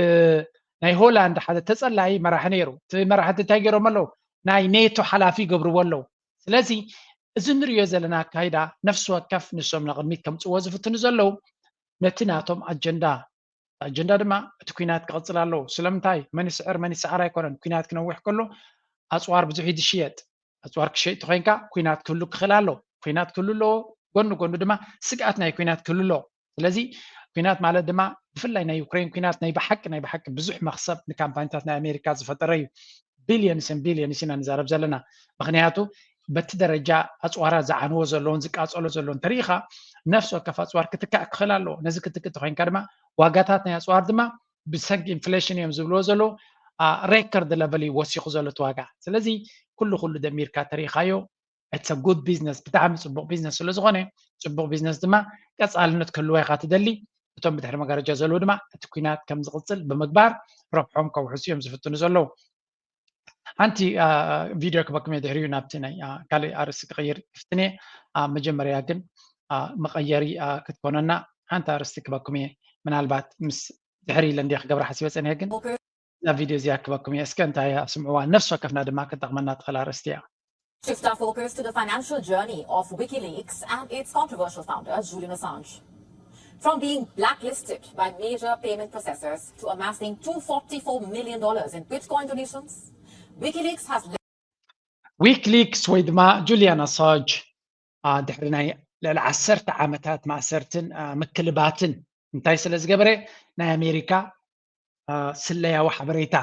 Speaker 1: ናይ ሆላንድ ሓደ ተፀላኢ መራሒ ነይሩ እቲ መራሒ እንታይ ገይሮም ኣለዉ ናይ ኔቶ ሓላፊ ገብርዎ ኣለዉ ስለዚ እዚ ንሪኦ ዘለና ኣካይዳ ነፍሲ ወከፍ ንሶም ንቅድሚት ከምፅዎ ዝፍትኑ ዘለው ነቲ ናቶም ኣጀንዳ ድማ እቲ ኩናት ክቅፅል ኣለዎ ስለምንታይ መን ይስዕር መን ይሰዓር ኣይኮነን ኩናት ክነዊሕ ከሎ ኣፅዋር ብዙሕ ይሽየጥ ኣፅዋር ክሸይጥ ኮይንካ ኩናት ክህሉ ክኽእል ኣሎ ኩናት ክህሉ ኣለዎ ጎኑ ድማ ስግኣት ናይ ኩናት ክህሉ ስለዚ ኩናት ማለት ድማ ብፍላይ ናይ ዩክሬን ኩናት ናይ ብሓቂ ብዙሕ መክሰብ ንካምፓኒታት ናይ ኣሜሪካ ዝፈጠረ እዩ ቢልዮንስ ኢና ንዛረብ ዘለና ምክንያቱ በቲ ደረጃ ኣፅዋራ ዝዓንዎ ዘለዎን ዝቃፀሎ ዘለዎን ተሪኢኻ ነፍሲ ወከፍ ኣፅዋር ክትካእ ክኽእል ኣለዎ ነዚ ክትክእ ኮይንካ ድማ ዋጋታት ናይ ኣፅዋር ድማ ብሰንኪ ኢንፍሌሽን እዮም ዝብልዎ ዘለዉ ሬከርድ ለቨል ወሲኹ ዘሎ እቲ ዋጋ ስለዚ ኩሉ ደሚርካ ተሪኢኻዮ it's a good business ብጣዕሚ ፅቡቅ ቢዝነስ ስለ ዝኾነ ፅቡቅ ቢዝነስ ድማ ቀፃልነት ክህልዎ ኢኻ ትደሊ እቶም ብድሕሪ መጋረጃ ዘለዉ ድማ እቲ ኩናት ከም ዝቕፅል ብምግባር ረብሖም ከውሕሱ እዮም ዝፍትኑ ዘለዉ ሓንቲ ቪድዮ ክበክም እየ ድሕሪኡ ናብቲ ናይ ካልእ ኣርእስቲ ክቕይር ክፍትን እየ መጀመርያ ግን መቐየሪ ክትኮነና ሓንቲ ኣርእስቲ ክበክም እየ ምናልባት ምስ ድሕሪ ኢለ እንዲያ ክገብራ ሓሲበ ፀኒሐ ግን እዛ ቪድዮ እዚኣ ክበክም እየ እስከ እንታይ ስምዕዋ ነፍሲ ወከፍና ድማ ክጠቕመና ትኽእል ኣርእስቲ እያ
Speaker 18: Shift our focus to the financial journey of WikiLeaks and its controversial founder, Julian Assange. From being blacklisted by major payment processors to amassing $244 million in Bitcoin donations, WikiLeaks has...
Speaker 1: WikiLeaks ወይ ድማ ጁሊያን ኣሳንጅ ድሕሪ ናይ ልዕሊ 10 ዓመታት ማእሰርትን ምክልባትን እንታይ ስለ ዝገበረ ናይ ኣሜሪካ ስለያዊ ሓበሬታ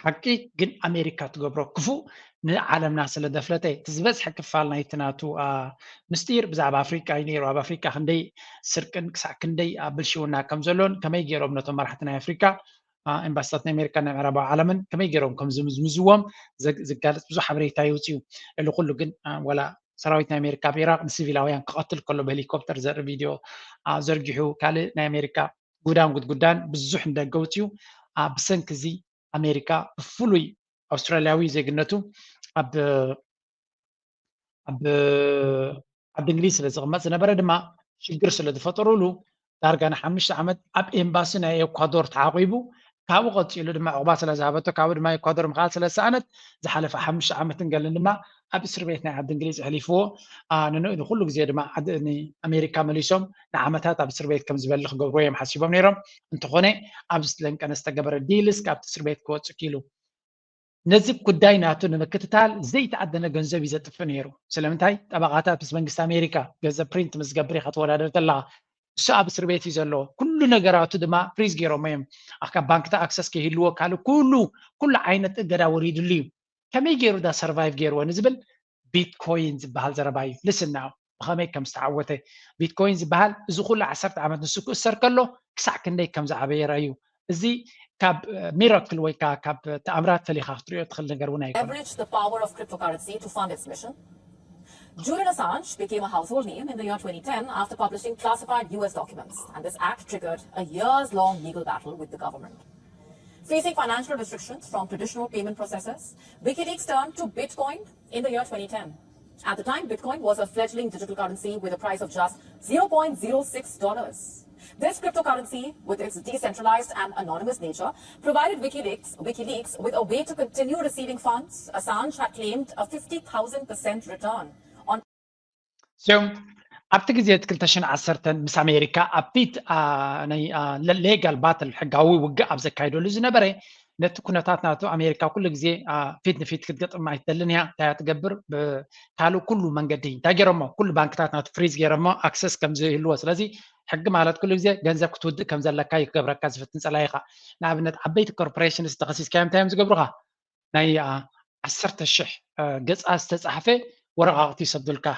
Speaker 1: ሓቂ ግን ኣሜሪካ ትገብሮ ክፉእ ንዓለምና ስለ ደፍለተ ዝበዝሐ ክፋል ናይቲ ናቱ ምስጢር ብዛዕባ ኣፍሪቃ እዩ ነይሩ ኣብ ኣፍሪቃ ክንደይ ስርቅን ክሳዕ ክንደይ ብልሽውና ከም ዘሎን ከመይ ገይሮም ነቶም መራሕቲ ናይ ኣፍሪቃ ኤምባሲታት ናይ ኣሜሪካ ናይ ምዕራባዊ ዓለምን ከመይ ገይሮም ከም ዝምዝምዝዎም ዝጋለፅ ብዙሕ ሓበሬታ ይውፅዩ ኢሉ ኩሉ ግን ወላ ሰራዊት ናይ ኣሜሪካ ብኢራቅ ንሲቪላውያን ክቐትል ከሎ ብሄሊኮፕተር ዘርኢ ቪድዮ ዘርጊሑ ካልእ ናይ ኣሜሪካ ጉዳን ጉድጉዳን ብዙሕ እንደገ ውፅዩ ብሰንኪ እዚ ኣሜሪካ ብፍሉይ ኣውስትራልያዊ ዜግነቱ ኣብ እንግሊዝ ስለ ዝቕመጥ ዝነበረ ድማ ሽግር ስለ ዝፈጠሩሉ ዳርጋ ን5 ዓመት ኣብ ኤምባሲ ናይ ኤኳዶር ተዓቂቡ ካብኡ ቀፂሉ ድማ ዕቑባ ስለ ዝሃበቶ ካብኡ ድማ ኤኳዶር ምኻል ስለ ሰኣነት ዝሓለፈ 5 ዓመትን ገለን ድማ ኣብ እስር ቤት ናይ ዓዲ እንግሊዝ ኣሕሊፍዎ ንኩሉ ግዜ ድማ ኣሜሪካ መሊሶም ንዓመታት ኣብ እስር ቤት ከም ዝበልሕ ገብሮ እዮም ሓሲቦም ነይሮም እንተኾነ ኣብ ዝለንቀነ ዝተገበረ ዲልስ ካብቲ እስር ቤት ክወፅእ ኪሉ ነዚ ጉዳይ ናቱ ንምክትታል ዘይተዓደነ ገንዘብ እዩ ዘጥፍእ ነይሩ ስለምንታይ ጠበቃታት ምስ መንግስቲ ኣሜሪካ ገንዘብ ፕሪንት ምስ ገብር ኢኻ ትወዳደር ተለኻ እሱ ኣብ እስር ቤት እዩ ዘሎ ኩሉ ነገራቱ ድማ ፍሪዝ ገይሮም እዮም ካብ ባንክታት ኣክሰስ ከይህልዎ ካልእ ኩሉ ዓይነት እገዳ ወሪድሉ እዩ ከመይ ገይሩ ዳ ሰርቫይቭ ገይርዎ ንዝብል ቢትኮይን ዝበሃል ዘረባ እዩ ልስና ብኸመይ ከም ዝተዓወተ ቢትኮይን ዝበሃል እዚ ኩሉ 10 ዓመት ንሱ ክእሰር ከሎ ክሳዕ ክንደይ ከም ዝዓበየረ እዩ እዚ ካብ ሚራክል ወይ ካብ ተኣምራት ፈሊኻ ክትሪኦ ትኽእል ነገር እውን ኣይኮነ
Speaker 18: leverage the power of cryptocurrency to fund its mission. Julian Assange became a household name in the year 2010 after publishing classified US documents, and this act triggered a years-long legal battle with the government. Facing financial restrictions from traditional payment processors, WikiLeaks turned to Bitcoin in the year 2010. At the time, Bitcoin was a fledgling digital currency with a price of just $0.06. This cryptocurrency, with its decentralized and anonymous nature, provided WikiLeaks with a way to continue receiving funds. Assange had claimed a 50,000% return on...
Speaker 1: So, ኣብቲ ግዜ 2010 ምስ ኣሜሪካ ኣብ ፊት ናይ ሌጋል ባትል ሕጋዊ ውግእ ኣብ ዘካይደሉ ዝነበረ ነቲ ኩነታት ናቱ ኣሜሪካ ኩሉ ግዜ ፊት ንፊት ክትገጥም ኣይትደልን እያ እንታይ ትገብር ካልእ ኩሉ መንገዲ እንታይ ገይሮሞ ኩሉ ባንክታት ናቱ ፍሪዝ ገይሮሞ ኣክሰስ ከም ዘይህልዎ ስለዚ ሕጊ ማለት ኩሉ ግዜ ገንዘብ ክትውድእ ከም ዘለካ ይገብረካ ዝፍትን ፀላኢኻ ንኣብነት ዓበይቲ ኮርፖሬሽንስ ተኸሲስካ እንታይ እዮም ዝገብሩኻ ናይ 10,000 ገፃ ዝተፃሕፈ ወረቃቅቲ ይሰዱልካ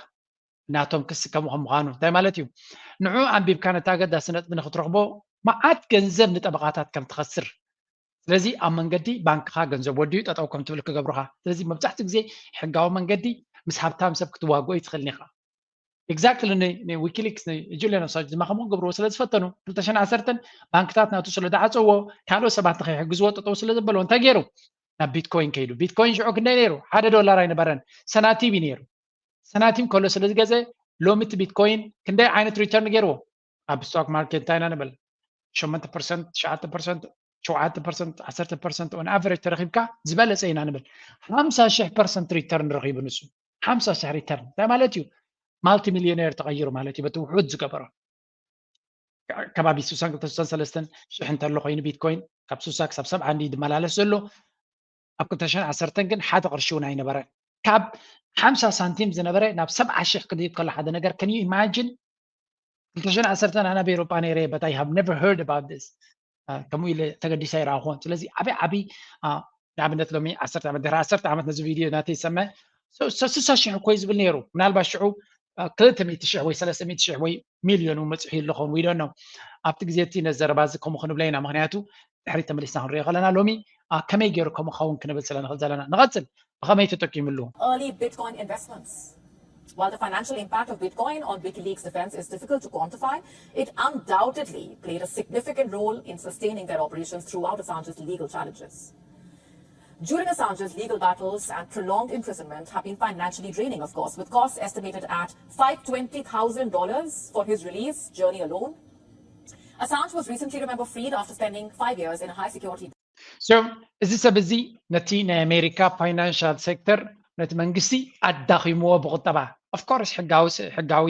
Speaker 1: ናቶም ክስ ከምኡ ምዃኑ እንታይ ማለት እዩ ንዑ ኣንቢብካ ነታ ኣገዳሲ ነጥቢ ንክትረኽቦ መዓት ገንዘብ ንጠበቃታት ከም ትኸስር ስለዚ ኣብ መንገዲ ባንክኻ ገንዘብ ወዲዩ ጠጠው ከም ትብል ክገብሩኻ ስለዚ መብዛሕትኡ ግዜ ሕጋዊ መንገዲ ምስ ሃብታም ሰብ ክትዋግኦ ይትኽእልኒ ኢኻ ኤግዛክትሊ ንዊኪሊክስ ጁሊያን ኣሳንጅ ድማ ከምኡ ገብርዎ ስለ ዝፈተኑ 2010 ባንክታት ናቱ ስለ ዳዓፀዎ ካልኦት ሰባት ንከይሕግዝዎ ጠጠው ስለ ዘበልዎ እንታይ ገይሩ ናብ ቢትኮይን ከይዱ ቢትኮይን ሽዑ ክንደይ ነይሩ $1 ኣይነበረን ሰናቲም ነይሩ ሰናቲም ከሎ ስለ ዝገዘ ሎሚ እቲ ቢትኮይን ክንደይ ዓይነት ሪተርን ገይርዎ ኣብ ስቶክ ማርኬት እንታይ ኢና ንብል 8% 9% 7% 10% on average ተረኺብካ ዝበለፀ ኢና ንብል 50,000% ሪተርን ረኺቡ ንሱ 50,000 ሪተርን እንታይ ማለት እዩ ማልቲ ሚልዮነር ተቐይሩ ማለት እዩ በቲ ውሑድ ዝገበሮ ከባቢ 62 ሽሕ እንተሎ ኮይኑ ቢትኮይን ካብ 60 ክሳብ 70 ይመላለስ ዘሎ ኣብ 2010 ግን ሓደ ቅርሺ እውን ኣይነበረን ካብ 50 ሳንቲም ዝነበረ ናብ 70,000 ክድይብ ከሎ ሓደ ነገር can you imagine 2010 ኣና በኤሮጳ ነይረ but I have never heard about this ከምኡ ኢለ ተገዲሳ ይረኣኹን ስለዚ ዓብይ ንኣብነት ሎሚ 10 ዓመት ድሕሪ 10 ዓመት ነዚ ቪድዮ ናተይ ይሰምዕ 60,000 ኮይ ዝብል ነይሩ ምናልባት ሽዑ 200,000 ወይ 300,000 ወይ ሚልዮን መፅሒ ኣለኹን we don't know ኣብቲ ግዜ እቲ ነዘረባ እዚ ከምኡ ክንብለ ኢና ምክንያቱ ድሕሪ ተመሊስና ክንሪኦ ከለና ሎሚ ከመይ ገይሩ ከምኡ ኸውን ክንብል ስለ ንኽእል ዘለና ንቐፅል ብኸመይ ተጠቂሙሉ
Speaker 18: early Bitcoin investments. While the financial impact of Bitcoin on WikiLeaks' defense is difficult to quantify, it undoubtedly played a significant role in sustaining their operations throughout Assange's legal challenges. Julian Assange's legal battles and prolonged imprisonment have been financially draining, of course, with costs estimated at $520,000 for his release journey alone. Assange was recently, remember, freed after spending 5 years in a high security.
Speaker 1: So, እዚ ሰብ እዚ ነቲ ናይ ኣሜሪካ ፋይናንሻል ሴክተር ነቲ መንግስቲ ኣዳኺምዎ ብቁጠባ of course ሕጋዊ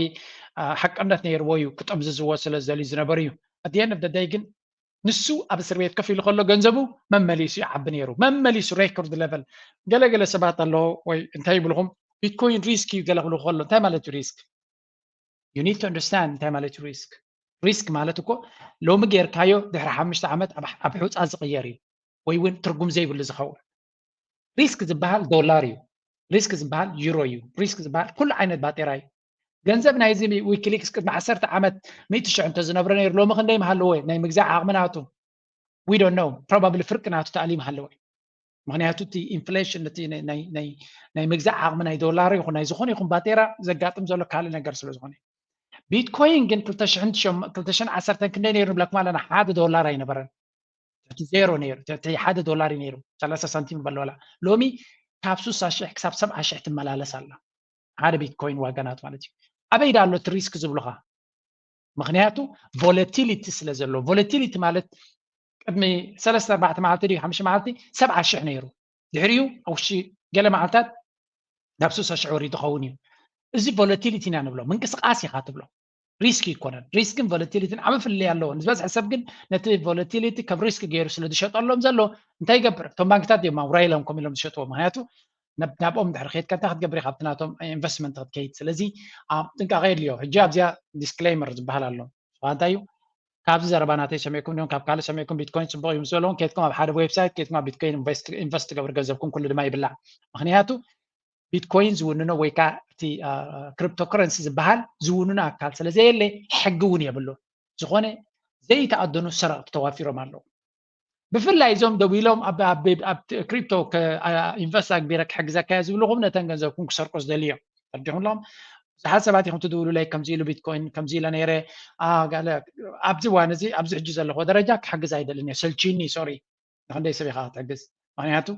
Speaker 1: ሓቅነት ነይርዎ እዩ ክጠምዝዝዎ ስለ ዘልዩ ዝነበሩ እዩ at the end of the day ግን ንሱ ኣብ እስር ቤት ከፍ ኢሉ ከሎ ገንዘቡ መመሊሱ ይዓቢ ነይሩ መመሊሱ ሬኮርድ ሌቨል ገለገለ ሰባት ኣለዎ ወይ እንታይ ይብልኹም ቢትኮይን ሪስክ እዩ ገለ ክብሉ ከሎ እንታይ ማለት እዩ ሪስክ you need to understand እንታይ ማለት እዩ ሪስክ ማለት እኮ ሎሚ ጌርካዮ ድሕሪ 5 ዓመት ኣብ ሕውፃ ዝቕየር እዩ ወይ እውን ትርጉም ዘይብሉ ዝኸውን ሪስክ ዝበሃል ዶላር እዩ ሪስክ ዝበሃል ዩሮ እዩ ሪስክ ዝበሃል ኩሉ ዓይነት ባጤራ እዩ ገንዘብ ናይ እዚ ዊኪሊክስ ቅድሚ 10 ዓመት 100,000 እንተዝነብረ ነይሩ ሎሚ ክንደይ መሃለወ ናይ ምግዛዕ ዓቕሚ ናቱ we don't know probably ፍርቂ ናቱ ተኣሊም ሃለወ ምክንያቱ እቲ ኢንፍሌሽን እቲ ናይ ምግዛዕ ዓቕሚ ናይ ዶላር ይኹን ናይ ዝኾነ ይኹን ባጤራ ዘጋጥም ዘሎ ካልእ ነገር ስለ ዝኾነ ቢትኮይን ግን 2010 ክንደይ ነይሩ ንብለኩም ኣለና $1 ኣይነበረን ዜሮ ነይሩ $1 ነይሩ 30 ሳንቲም በለወላ ሎሚ ካብ 60,000 ክሳብ 70,000 ትመላለስ ኣላ ሓደ ቢትኮይን ዋጋ ናቱ ማለት እዩ ኣበይ ዳሎ እቲ ሪስክ ዝብሉኻ ምክንያቱ ቮለቲሊቲ ስለ ዘሎ ቮለቲሊቲ ማለት ቅድሚ 3-4 መዓልቲ ድዩ 5 መዓልቲ 70,000 ነይሩ ድሕሪኡ ኣብ ውሽጢ ገለ መዓልታት ናብ 60,000 ወሪዱ ክኸውን እዩ እዚ ቮለቲሊቲ ኢና ንብሎ ምንቅስቃስ ኢኻ ትብሎ ሪስክ ይኮነን ሪስክን ቮለቲሊቲን ዓብ ፍልይ ኣለዎ ንዝበዝሐ ሰብ ግን ነቲ ቮለቲሊቲ ከም ሪስክ ገይሩ ስለ ዝሸጠሎም ዘሎ እንታይ ይገብር እቶም ባንክታት ድማ ውራይሎም ከም ኢሎም ዝሸጥዎ ምክንያቱ ናብኦም ድሕሪ ከይድካ እንታይ ክትገብር ኢኻ ኣብቲ ናቶም ኢንቨስትመንት ክትከይድ ስለዚ ጥንቃቐ የድልዮ ሕጂ ኣብዚኣ ዲስክሌይመር ዝበሃል ኣሎ እንታይ እዩ ካብዚ ዘረባ ናተይ ሰሚዕኩም ዲኦም ካብ ካልእ ሰሚዕኩም ቢትኮይን ፅቡቅ እዩ ምስ በለዎም ከይድኩም ኣብ ሓደ ዌብሳይት ከይድኩም ኣብ ቢትኮይን ኢንቨስት ትገብር ገንዘብኩም ኩሉ ድማ ይብላዕ ምክንያቱ ቢትኮይን ዝውንኖ ወይ ከዓ እቲ ክሪፕቶከረንሲ ዝበሃል ዝውንኖ ኣካል ስለዘየለ ሕጊ እውን የብሉ ዝኾነ ዘይተኣደኑ ሰረቕቲ ተዋፊሮም ኣለዉ ብፍላይ እዞም ደው ኢሎም ኣብ ክሪፕቶ ኢንቨስት ኣግቢረ ክሕግዘካ እየ ዝብልኹም ነተን ገንዘብኩም ክሰርቁ ዝደልዮም ተርዲኹምሎም ብዙሓት ሰባት ኢኹም ትድውሉለይ ከምዚ ኢሉ ቢትኮይን ከምዚ ኢለ ነይረ ኣብዚ እዋን እዚ ኣብዚ ሕጂ ዘለኹ ደረጃ ክሕግዝ ኣይደልን እየ ሰልቺኒ ሶሪ ንክንደይ ሰብ ኢኻ ክትሕግዝ ምክንያቱ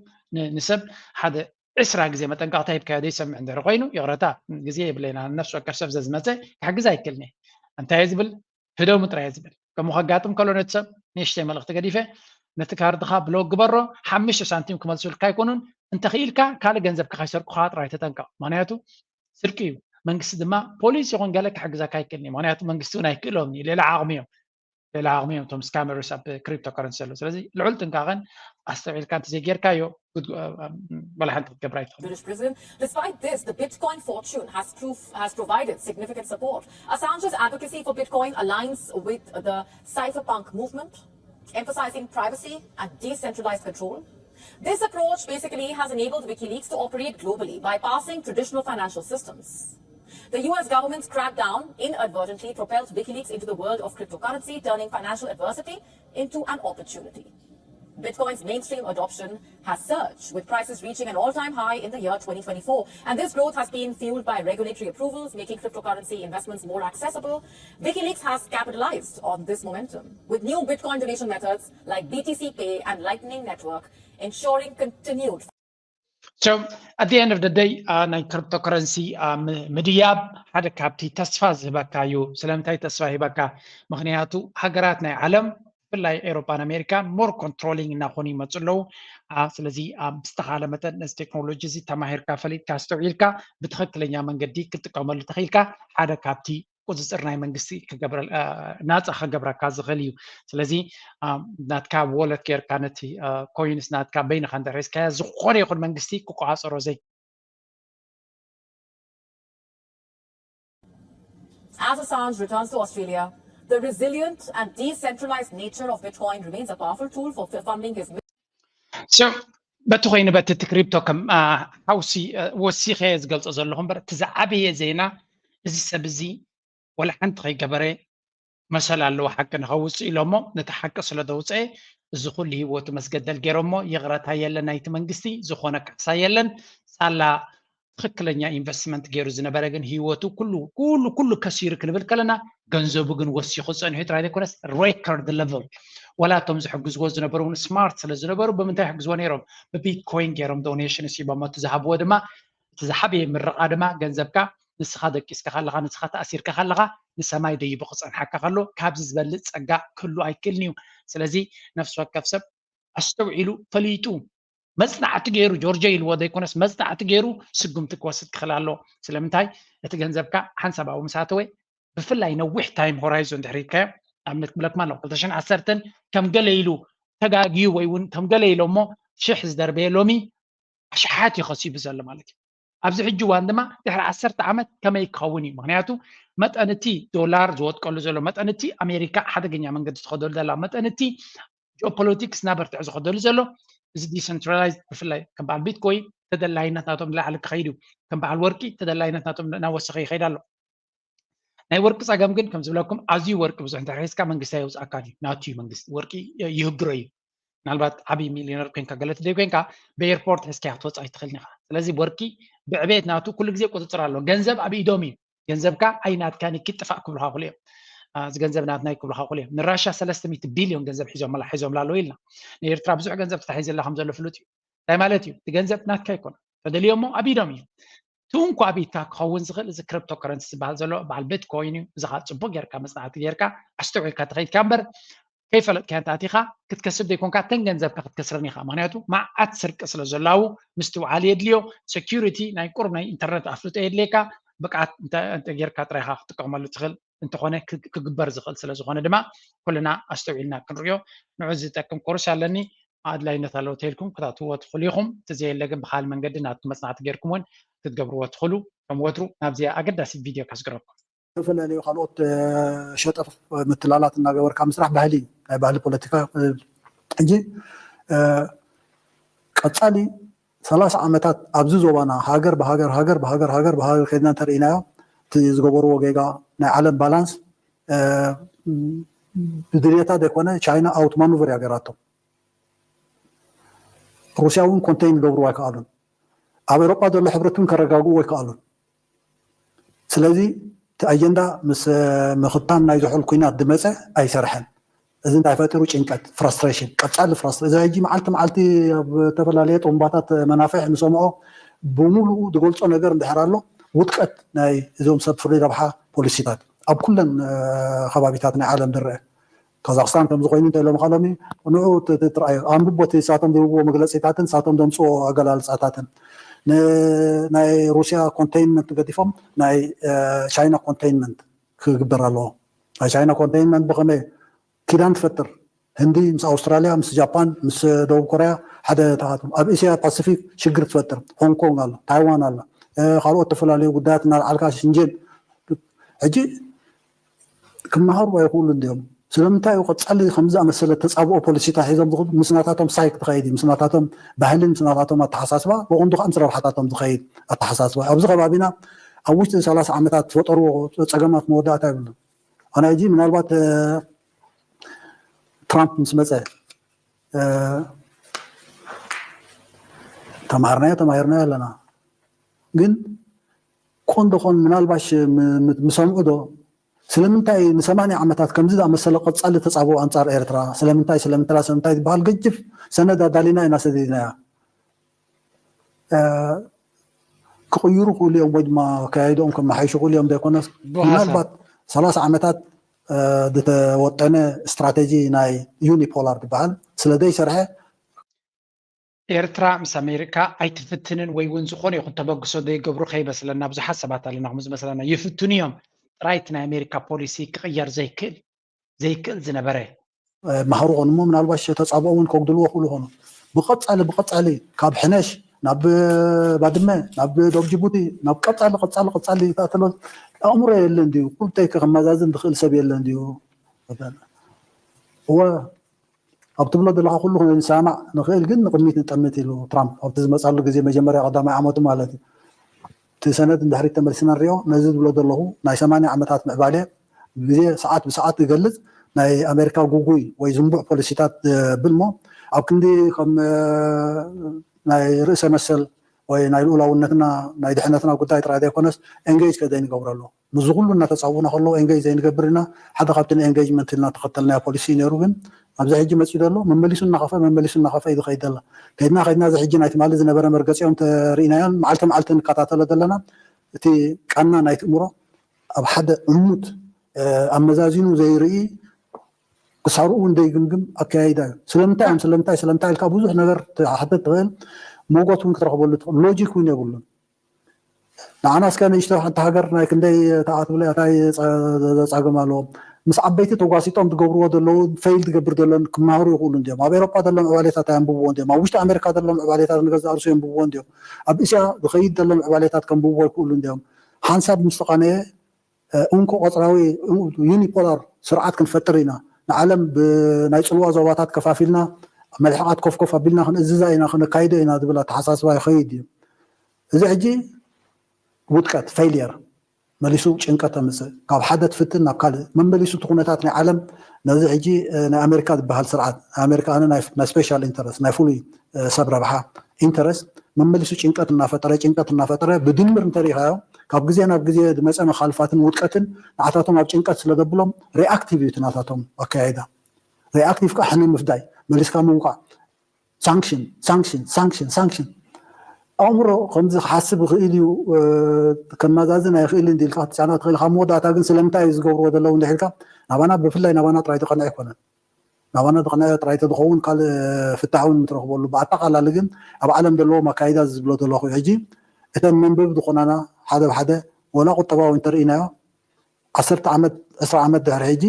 Speaker 1: ንሰብ ሓደ 20 ግዜ መጠንቀቕታ ሂብካዮ ዘይሰምዕ እንድሕሪ ኮይኑ ይቕረታ ግዜ የብለና ነፍሲ ወከፍ ሰብ ዘዝመፀ ክሕግዝ ኣይክእልኒ እንታይ እየ ዝብል ህደው ምጥራይ እየ ዝብል ከምኡ ከጋጥም ከሎ ነቲ ሰብ ንእሽተይ መልእኽቲ ገዲፈ ነቲ ካርድኻ ብሎክ ግበሮ 5 ሳንቲም ክመልሱልካ ኣይኮኑን እንተኽኢልካ ካልእ ገንዘብካ ከይሰርቁኻ ጥራይ ተጠንቀቕ ምክንያቱ ስርቂ እዩ መንግስቲ ድማ ፖሊስ ይኹን ገለ ክሕግዘካ ኣይክእልኒ ምክንያቱ መንግስቲ እውን ኣይክእሎምኒ ሌላ ዓቕሚ እዮም العالمية توم سكامرز أب كريبتو كرنسي سلازي العلت إنكاغن أستوعب كانت زي غير كايو ولا حد تقبرايت.
Speaker 18: British prison. Despite this, the Bitcoin fortune has provided significant support. Assange's advocacy for Bitcoin aligns with the cypherpunk movement, emphasizing privacy and decentralized control. This approach basically has enabled WikiLeaks to operate globally, bypassing traditional financial systems. The US government's crackdown inadvertently propelled WikiLeaks into the world of cryptocurrency, turning financial adversity into an opportunity. Bitcoin's mainstream adoption has surged, with prices reaching an all-time high in the year 2024. And this growth has been fueled by regulatory approvals, making cryptocurrency investments more accessible. WikiLeaks has capitalized on this momentum, with new Bitcoin donation methods like BTC Pay and Lightning Network ensuring continued.
Speaker 1: So at the end of the day, ናይ ክሪፕቶከረንሲ ምድያብ ሓደ ካብቲ ተስፋ ዝህበካ እዩ። ስለምንታይ ተስፋ ይህበካ? ምክንያቱ ሃገራት ናይ ዓለም ብፍላይ ኤውሮፓን ኣሜሪካን ሞር ኮንትሮሊንግ እናኾኑ ይመፁ ኣለዉ። ስለዚ ኣብ ዝተኻለ መጠን ነዚ ቴክኖሎጂ እዚ ተማሂርካ ፈሊጥካ ዝተውዒልካ ብትክክለኛ መንገዲ ክትጥቀመሉ ተኽኢልካ ሓደ ካብቲ ቁፅፅር ናይ መንግስቲ ናፃ ከገብረካ ዝኽእል እዩ። ስለዚ ናትካ ወለት ጌርካ ነቲ ኮይንስ ናትካ በይንካ እንተሒዝካዮ ዝኾነ ይኹን መንግስቲ ክቆፃፀሮ ዘይ
Speaker 18: As Assange returns to Australia, the resilient and decentralized nature of Bitcoin remains a powerful tool for funding his mission.
Speaker 1: So በቲ ኮይኑ በቲ ክሪፕቶ ከም ሃውሲ ወሲኸ ዝገልፆ ዘለኹ እምበር እቲ ዝዓበየ ዜና እዚ ሰብ እዚ ወላ ሓንቲ ከይገበረ መሰል ኣለዎ ሓቂ ንኸውፅእ ኢሎሞ ነቲ ሓቂ ስለ ዘውፅአ እዚ ኩሉ ሂወቱ መስገደል ገይሮሞ ይቕረታ የለን ናይቲ መንግስቲ ዝኾነ ካሳ የለን ሳላ ትክክለኛ ኢንቨስትመንት ገይሩ ዝነበረ ግን ሂወቱ ኩሉ ከሲሩ ክንብል ከለና ገንዘቡ ግን ወሲኹ ፀኒሑ ጥራይ ዘይኮነስ ሬኮርድ ሌቨል ወላቶም ዝሕግዝዎ ዝነበሩ ስማርት ስለ ዝነበሩ ብምንታይ ሕግዝዎ ነይሮም ብቢትኮይን ገይሮም ዶኔሽን ሲቦሞ እቲ ዝሃብዎ ድማ እቲ ዝሓበየ ምርቓ ድማ ገንዘብካ ንስኻ ደቂስካ ካለኻ ንስኻ ተኣሲርካ ካለኻ ንሰማይ ደይቡ ክፀንሓካ ከሎ ካብዚ ዝበልፅ ፀጋ ክህሉ ኣይክእልን እዩ። ስለዚ ነፍሲ ወከፍ ሰብ ኣስተውዒሉ ፈሊጡ መፅናዕቲ ገይሩ ጆርጆ ኢልዎ ዘይኮነስ መፅናዕቲ ገይሩ ስጉምቲ ክወስድ ክኽእል ኣለዎ። ስለምንታይ እቲ ገንዘብካ ሓንሳባዊ ምሳተወ ብፍላይ ነዊሕ ታይም ሆራይዞን ድሕሪትካዮ ኣብነት ክብለኩም ኣለኹ 2010 ከም ገለ ኢሉ ተጋጊዩ ወይ እውን ከም ገለ ኢሎ እሞ ሽሕ ዝደርበየ ሎሚ ኣሽሓት ይኸሲቡ ዘሎ ማለት እዩ። ኣብዚ ሕጂ እዋን ድማ ድሕሪ 10 ዓመት ከመይ ክኸውን እዩ? ምክንያቱ መጠን እቲ ዶላር ዝወጥቀሉ ዘሎ መጠን እቲ ኣሜሪካ ሓደገኛ መንገዲ ዝኸደሉ ዘላ መጠን እቲ ጂኦፖለቲክስ ናበርትዕ ዝኸደሉ ዘሎ እዚ ዲሰንትራላይዝድ ብፍላይ ከም በዓል ቢትኮይን ተደላይነት ናቶም ንላዕሊ ክኸይድ እዩ። ከም በዓል ወርቂ ተደላይነት ናቶም እናወሰኸ ይኸይድ ኣሎ። ናይ ወርቂ ፀገም ግን ከም ዝብለኩም ኣዝዩ ወርቂ ብዙሕ እንተሒዝካ መንግስቲ ኣይውፅኣካ እዩ ናቱ እዩ መንግስቲ ወርቂ ይህግሮ እዩ። ምናልባት ዓብይ ሚሊዮነር ኮንካ ገለቲ ዘይኮንካ ብኤርፖርት ሒዝካ ክትወፅእ ኣይትኽእልን ኢኻ። ስለዚ ወርቂ ብዕቤት ናቱ ኩሉ ግዜ ቁፅፅር ኣሎ። ገንዘብ ኣብ ኢዶም እዩ። ገንዘብካ ኣይናትካ ንክጥፋእ ክብልካ ክእሉ እዮም። እዚ ገንዘብ ናትና ክብልካ ክእሉ እዮም። ንራሻ 300 ቢልዮን ገንዘብ ሒዞም ኣለዉ ኢልና ንኤርትራ ብዙሕ ገንዘብ ተታሒዘላ ከም ዘሎ ፍሉጥ እዩ። እንታይ ማለት እዩ? እቲ ገንዘብ ናትካ ኣይኮነ ተደልዮሞ ኣብ ኢዶም እዩ። ትንኳ ቤትካ ክኸውን ዝኽእል እዚ ክሪፕቶ ከረንሲ ዝበሃል ዘሎ በዓል ቢትኮይን እዩ። እዚ ኻ ፅቡቅ ጌርካ መፅናዕቲ ጌርካ ኣስተውዒልካ ተኸይድካ እምበር ከይፈለጥካ እንታእቲኻ ክትከስብ ዘይኮንካ ተን ገንዘብካ ክትከስረን ኢኻ። ምክንያቱ መዓት ስርቂ ስለ ዘላው ምስቲ ውዓል የድልዮ ሴኪሪቲ ናይ ቁሩብ ናይ ኢንተርኔት ኣፍልጦ የድልየካ ብቅዓት ጌርካ ጥራይካ ክትጥቀመሉ ትኽእል እንተኾነ ክግበር ዝኽእል ስለ ዝኾነ ድማ ኩልና ኣስተውዒልና ክንሪኦ ንዑ ዝጠቅም ኮርስ ኣለኒ ኣድላይነት ኣለዎ ተይልኩም ክታትውዎ ትኽእሉ ኢኹም። እተዘየለ ግን ብካል መንገዲ ናቱ መፅናዕቲ ጌርኩም እውን ክትገብርዎ ትኽእሉ። ከም ወትሩ ናብዚኣ ኣገዳሲት ቪድዮ ከስገረኩም
Speaker 19: ዝተፈላለዩ ካልኦት ሸጠፍ ምትላላት እናገበርካ ምስራሕ ባህሊ ናይ ባህሊ ፖለቲካ ሕጂ ቀፃሊ 30 ዓመታት ኣብዚ ዞባና ሃገር ብሃገር ከይድና እንተርእናዮ እቲ ዝገበርዎ ጌጋ ናይ ዓለም ባላንስ ብድልየታት ዘይኮነ ቻይና ኣውት ማኑቨር ያገራቶም ሩስያ እውን ኮንቴይን ዝገብርዎ ኣይከኣሉን። ኣብ ኤሮጳ ዘሎ ሕብረት እውን ከረጋግኡ ኣይከኣሉን። ስለዚ እቲ ኣጀንዳ ምስ ምኽታን ናይ ዝሑል ኩናት ድመፀ ኣይሰርሐን። እዚ እንታይ ፈጢሩ ጭንቀት ፍራስትሬሽን ቀፃሊ ፍራስትሬሽን እዚ ሕጂ መዓልቲ ኣብ ዝተፈላለየ ጥሩምባታት መናፍሕ ንሰምዖ ብሙሉኡ ዝገልፆ ነገር እንድሕር ኣሎ ውጥቀት ናይ እዞም ሰብ ፍሉይ ረብሓ ፖሊሲታት ኣብ ኩለን ከባቢታት ናይ ዓለም ዝርአ ካዛክስታን ከም ዝኾይኑ እንተኢሎም ካሎሚ ንዑ ትርአዮ ኣንብቦ ሳቶም ዝህብዎ መግለፂታትን ሳቶም ዘምፅኦ ኣገላልፃታትን ናይ ሩስያ ኮንቴይንመንት ገዲፎም ናይ ቻይና ኮንቴይንመንት ክግበር ኣለዎ። ናይ ቻይና ኮንቴይንመንት ብኸመይ كيدان تفتر هندي مس أستراليا مس جابان مس دول كوريا حدا تاعتهم أب إسيا باسيفيك شجر تفتر هونغ كونغ الله تايوان الله خلوت تفلالي قداتنا العالكاش شنجين حجي كما هروا يقولوا اليوم سلمتاي وقت صلي خمسة مسألة تصابوا بوليسيتا حيزم ضغط مسناتاتهم سايك تخيدي مسناتاتهم بهلين مسناتاتهم التحساسبا وغندق أمس روحاتهم تخيد التحساسبا أبزغ بابنا أوش 3 عامات فطروا تجمعات مودات يقولون أنا أجي من الوقت ترامب مسمسه تمارنا لنا ግን ኮንዶኾን ምናልባሽ ምሰምዑዶ ስለምንታይ ን80 ዓመታት ከምዚ ዝኣመሰለ ቆፃሊ ተፃብኦ ኣንጻር ኤርትራ ስለምንታይ ዝበሃል ገጅፍ ሰነድ ኣዳሊና ኢና ሰዲድናያ ክቕይሩ ክእሉ እዮም ወይ ድማ ኣካያይዶም ከመሓይሹ ክእሉ እዮም ዘይኮነስ ምናልባት 30 ዓመታት ዝተወጠነ ስትራቴጂ ናይ ዩኒፖላር ዝበሃል ስለዘይሰርሐ
Speaker 1: ኤርትራ ምስ ኣሜሪካ ኣይትፍትንን ወይ እውን ዝኾነ ይኹን ተበግሶ ዘይገብሩ ከይመስለና ብዙሓት ሰባት ኣለና ከምዚ መስለና ይፍትኑ እዮም ጥራይት ናይ ኣሜሪካ ፖሊሲ ክቕየር ዘይክእል ዝነበረ ማህሩ ኾኑ ምናልባሽ ተፃብኦ እውን ከጉድልዎ ክእሉ ኾኑ ብቐፃሊ ካብ ሕነሽ ናብ ባድመ ናብ ዶብ ጅቡቲ ናብ ቀፃሊ ተኣተሎ ኣእምሮ የለን ድዩ ኩልተይ ከመዛዝን ዝኽእል ሰብ የለን ድዩ هو ኣብ ትብሎ ዘለካ ኩሉ ክንሰማዕ ንኽእል ግን ንቅድሚት ንጠምት ኢሉ ትራምፕ ኣብቲ ዝመፃሉ ግዜ መጀመርያ ቀዳማይ ዓመቱ ማለት እዩ እቲ ሰነድ እንድሕሪት ተመሊስና ንሪኦ ነዚ ዝብሎ ዘለኹ ናይ 80 ዓመታት ምዕባለ ግዜ ሰዓት ብሰዓት ይገልፅ ናይ ኣሜሪካ ጉጉይ ወይ ዝንቡዕ ፖሊሲታት ብልሞ ኣብ ክንዲ ከም ናይ ርእሰ መሰል ወይ ናይ ልኡላውነትና ናይ ድሕነትና ጉዳይ ጥራይ ዘይኮነስ ኤንጌጅ ከዘይንገብረሉ ንዚ ኩሉ እናተፃውና ከለዉ ኤንጌጅ ዘይንገብር ኢና ሓደ ካብቲ ንኤንጌጅመንት ኢልና ተኸተልናዮ ፖሊሲ ነይሩ ግን ኣብዚ ሕጂ መፅኡ ዘሎ መመሊሱ እናኸፈ እዩ ዝኸይድ ዘሎ ከይድና እዚ ሕጂ ናይቲ ማለት ዝነበረ መርገፂኦም ተርኢናዮን መዓልቲ ንከታተሎ ዘለና እቲ ቃና ናይቲ እምሮ ኣብ ሓደ ዕሙት ኣመዛዚኑ ዘይርኢ ክሳሩ እውን ዘይግምግም ኣከያይዳ እዩ ስለምንታይ ኢልካ ብዙሕ ነገር ሓተት ትኽእል ሞጎት እውን ክትረኽበሉ ትኽእል ሎጂክ እውን የብሉን ንዓና እስከ ንእሽቶ ሓንቲ ሃገር ናይ ክንደይ ተኣትብለ እታይ ዘፃግም ኣለዎ ምስ ዓበይቲ ተጓሲጦም ትገብርዎ ዘለዉ ፈይል ትገብር ዘሎን ክመሃሩ ይኽእሉ እንዲኦም ኣብ ኤሮፓ ዘሎ ምዕባሌታት ኣንብብዎ እንዲኦም ኣብ ውሽጢ ኣሜሪካ ዘሎ ምዕባሌታት ንገዛ ኣርሱ የንብብዎ እንዲኦም ኣብ እስያ ዝኸይድ ዘሎ ምዕባሌታት ከንብብዎ ይኽእሉ እንዲኦም ሓንሳብ ምስ ተቐነየ እንኮ ቆፅራዊ ዩኒፖላር ስርዓት ክንፈጥር ኢና ንዓለም ብናይ ፅልዋ ዞባታት ከፋፊልና መልሕቃት ኮፍኮፍ ኣቢልና ክንእዝዛ ኢና ክነካይዶ ኢና ዝብል ኣተሓሳስባ ይኸይድ እዩ እዚ ሕጂ ውድቀት ፌይልየር መሊሱ ጭንቀት ኣምፅእ ካብ ሓደ ትፍትን ናብ ካልእ መመሊሱ እቲ ኩነታት ናይ ዓለም ነዚ ሕጂ ናይ ኣሜሪካ ዝበሃል ስርዓት ኣሜሪካ ናይ ስፔሻል ኢንተረስት ናይ ፍሉይ ሰብ ረብሓ ኢንተረስት መመሊሱ ጭንቀት እናፈጠረ ብድምር እንተሪኢኻዮ ካብ ግዜ ናብ ግዜ ዝመፀ መኻልፋትን ውድቀትን ንዓታቶም ኣብ ጭንቀት ስለዘብሎም ሪኣክቲቭ እዩ ናታቶም ኣከያይዳ ሪኣክቲቭ ከዓ ሕኒ ምፍዳይ መሊስካ ምውቃዕ ሳንክሽን ኣእምሮ ከምዚ ክሓስብ ይኽእል እዩ ከመዛዝን ኣይኽእል እንዲ ኢልካ ክትጫና ትኽእል ካብ መወዳእታ ግን ስለምንታይ እዩ ዝገብርዎ ዘለዉ እንድሒልካ ናባና ብፍላይ ናባና ጥራይ ተቐንዐ ኣይኮነን ናባና ተቐንዐ ጥራይ ተዝኸውን ካልእ ፍታሕ እውን ምትረኽበሉ ብኣጠቃላሊ ግን ኣብ ዓለም ዘለዎም ኣካይዳ ዝብሎ ዘለኹ ሕጂ እተን መንበብ ዝኾናና ሓደ ብሓደ ወላ ቁጠባዊ እንተርኢናዮ 10 ዓመት 20 ዓመት ድሕሪ ሕጂ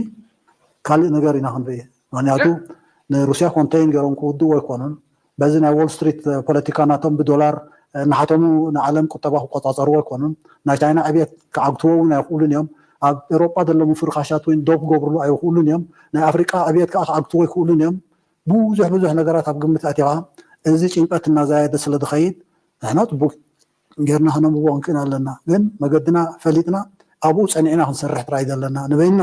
Speaker 1: ካልእ ነገር ኢና ክንርኢ ምክንያቱ ንሩስያ ኮንቴይን ገይሮም ክውድእዎ ኣይኮኑን በዚ ናይ ዎል ስትሪት ፖለቲካ ናቶም ብዶላር ናሓቶም ንዓለም ቁጠባ ክቆፃፀርዎ ኣይኮኑን ናይ ቻይና ዕብየት ክዓግትዎ እውን ኣይኽእሉን እዮም ኣብ ኤሮጳ ዘለሙ ፍርካሻት ወይ ዶብ ክገብርሉ ኣይኽእሉን እዮም ናይ ኣፍሪቃ ዕብየት ከዓ ክዓግትዎ ኣይኽእሉን እዮም ብዙሕ ነገራት ኣብ ግምት ኣቲኻ እዚ ጭንቀት እናዘያየደ ስለ ዝኸይድ ንሕና ፅቡቅ ጌርና ክነምብዎ ክንክእል ኣለና ግን መገድና ፈሊጥና ኣብኡ ፀኒዕና ክንሰርሕ ጥራይ ዘለና ንበይና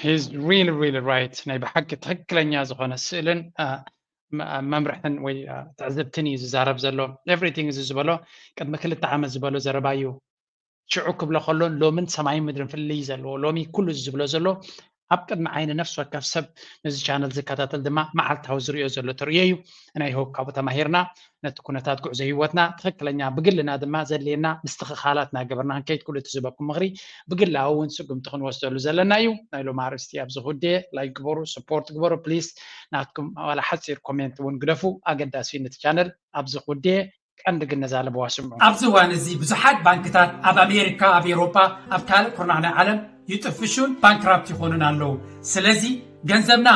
Speaker 1: He's really right ናይ ብሓቂ ትክክለኛ ዝኾነ ስእልን መምርሕን ወይ ትዕዝብትን እዩ ዝዛረብ ዘሎ ኤቭሪቲንግ እዚ ዝበሎ ቅድሚ 2 ዓመት ዝበሎ ዘረባ እዩ ሽዑ ክብሎ ከሎን ሎምን ሰማይ ምድርን ፍልይ ዘለዎ ሎሚ ኩሉ ዝብሎ ዘሎ ኣብ ቅድሚ ዓይኒ ነፍሲ ወከፍ ሰብ ነዚ ቻነል ዝከታተል ድማ መዓልታዊ ዝሪኦ ዘሎ ትርእዮ እዩ ናይ ሆብ ካብኡ ተማሂርና ነቲ ኩነታት ጉዕዞ ሂወትና ትክክለኛ ብግልና ድማ ዘድልየና ምስትኽኻላትና ገበርና ክንከይድ ኩሉ እቲ ዝበኩም ምኽሪ ብግላዊ እውን ስጉምቲ ክንወስደሉ ዘለና እዩ ናይ ሎሚ ኣርእስቲ ኣብዚ ጉዳይ ላይክ ግበሩ ሰፖርት ግበሩ ፕሊዝ ናትኩም ዋላ ሓፂር ኮሜንት እውን ግደፉ ኣገዳሲ እዩ ነቲ ቻነል ኣብዚ ጉዳይ ቀንዲ ግንዛለበዋ ስምዑ
Speaker 20: ኣብዚ እዋን እዚ ብዙሓት ባንክታት ኣብ ኣሜሪካ ኣብ ኤሮጳ ኣብ ካልእ ኩርናዕ ናይ ዓለም ይጥፍሹን ባንክራፕት ይኾኑን ኣለዉ ስለዚ ገንዘብና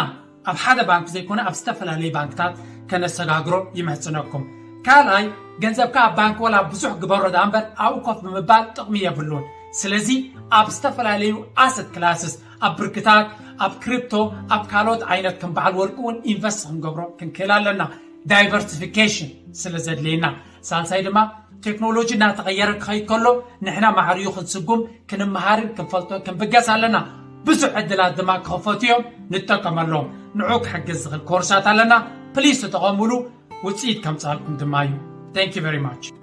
Speaker 20: ኣብ ሓደ ባንክ ዘይኮነ ኣብ ዝተፈላለዩ ባንክታት ከነሰጋግሮ ይመጽነኩም ካልኣይ ገንዘብካ ኣብ ባንክ ወላ ብዙሕ ግበሮ ዳንበር ኣብ ኮፍ ብምባል ጥቕሚ የብሉን ስለዚ ኣብ ዝተፈላለዩ asset classes ኣብ ብርክታት ኣብ ክሪፕቶ ኣብ ካልኦት ዓይነት ከም በዓል ወርቂ እውን ኢንቨስት ክንገብሮ ክንክእል ኣለና diversification ስለዘድልየና ሳልሳይ ድማ ቴክኖሎጂ እናተቀየረ ክኸይድ ከሎ ንሕና ማዕርዩ ክንስጉም ክንመሃርን ክንፈልጦን ክንብገስ ኣለና ብዙሕ ዕድላት ድማ ክኸፈቱ እዮም ንጥቀመሎም ንዑ ክሕግዝ ዝኽእል ኮርሳት ኣለና ፕሊዝ ተጠቐምሉ ውፅኢት ከምፃልኩም ድማ እዩ Thank you very much.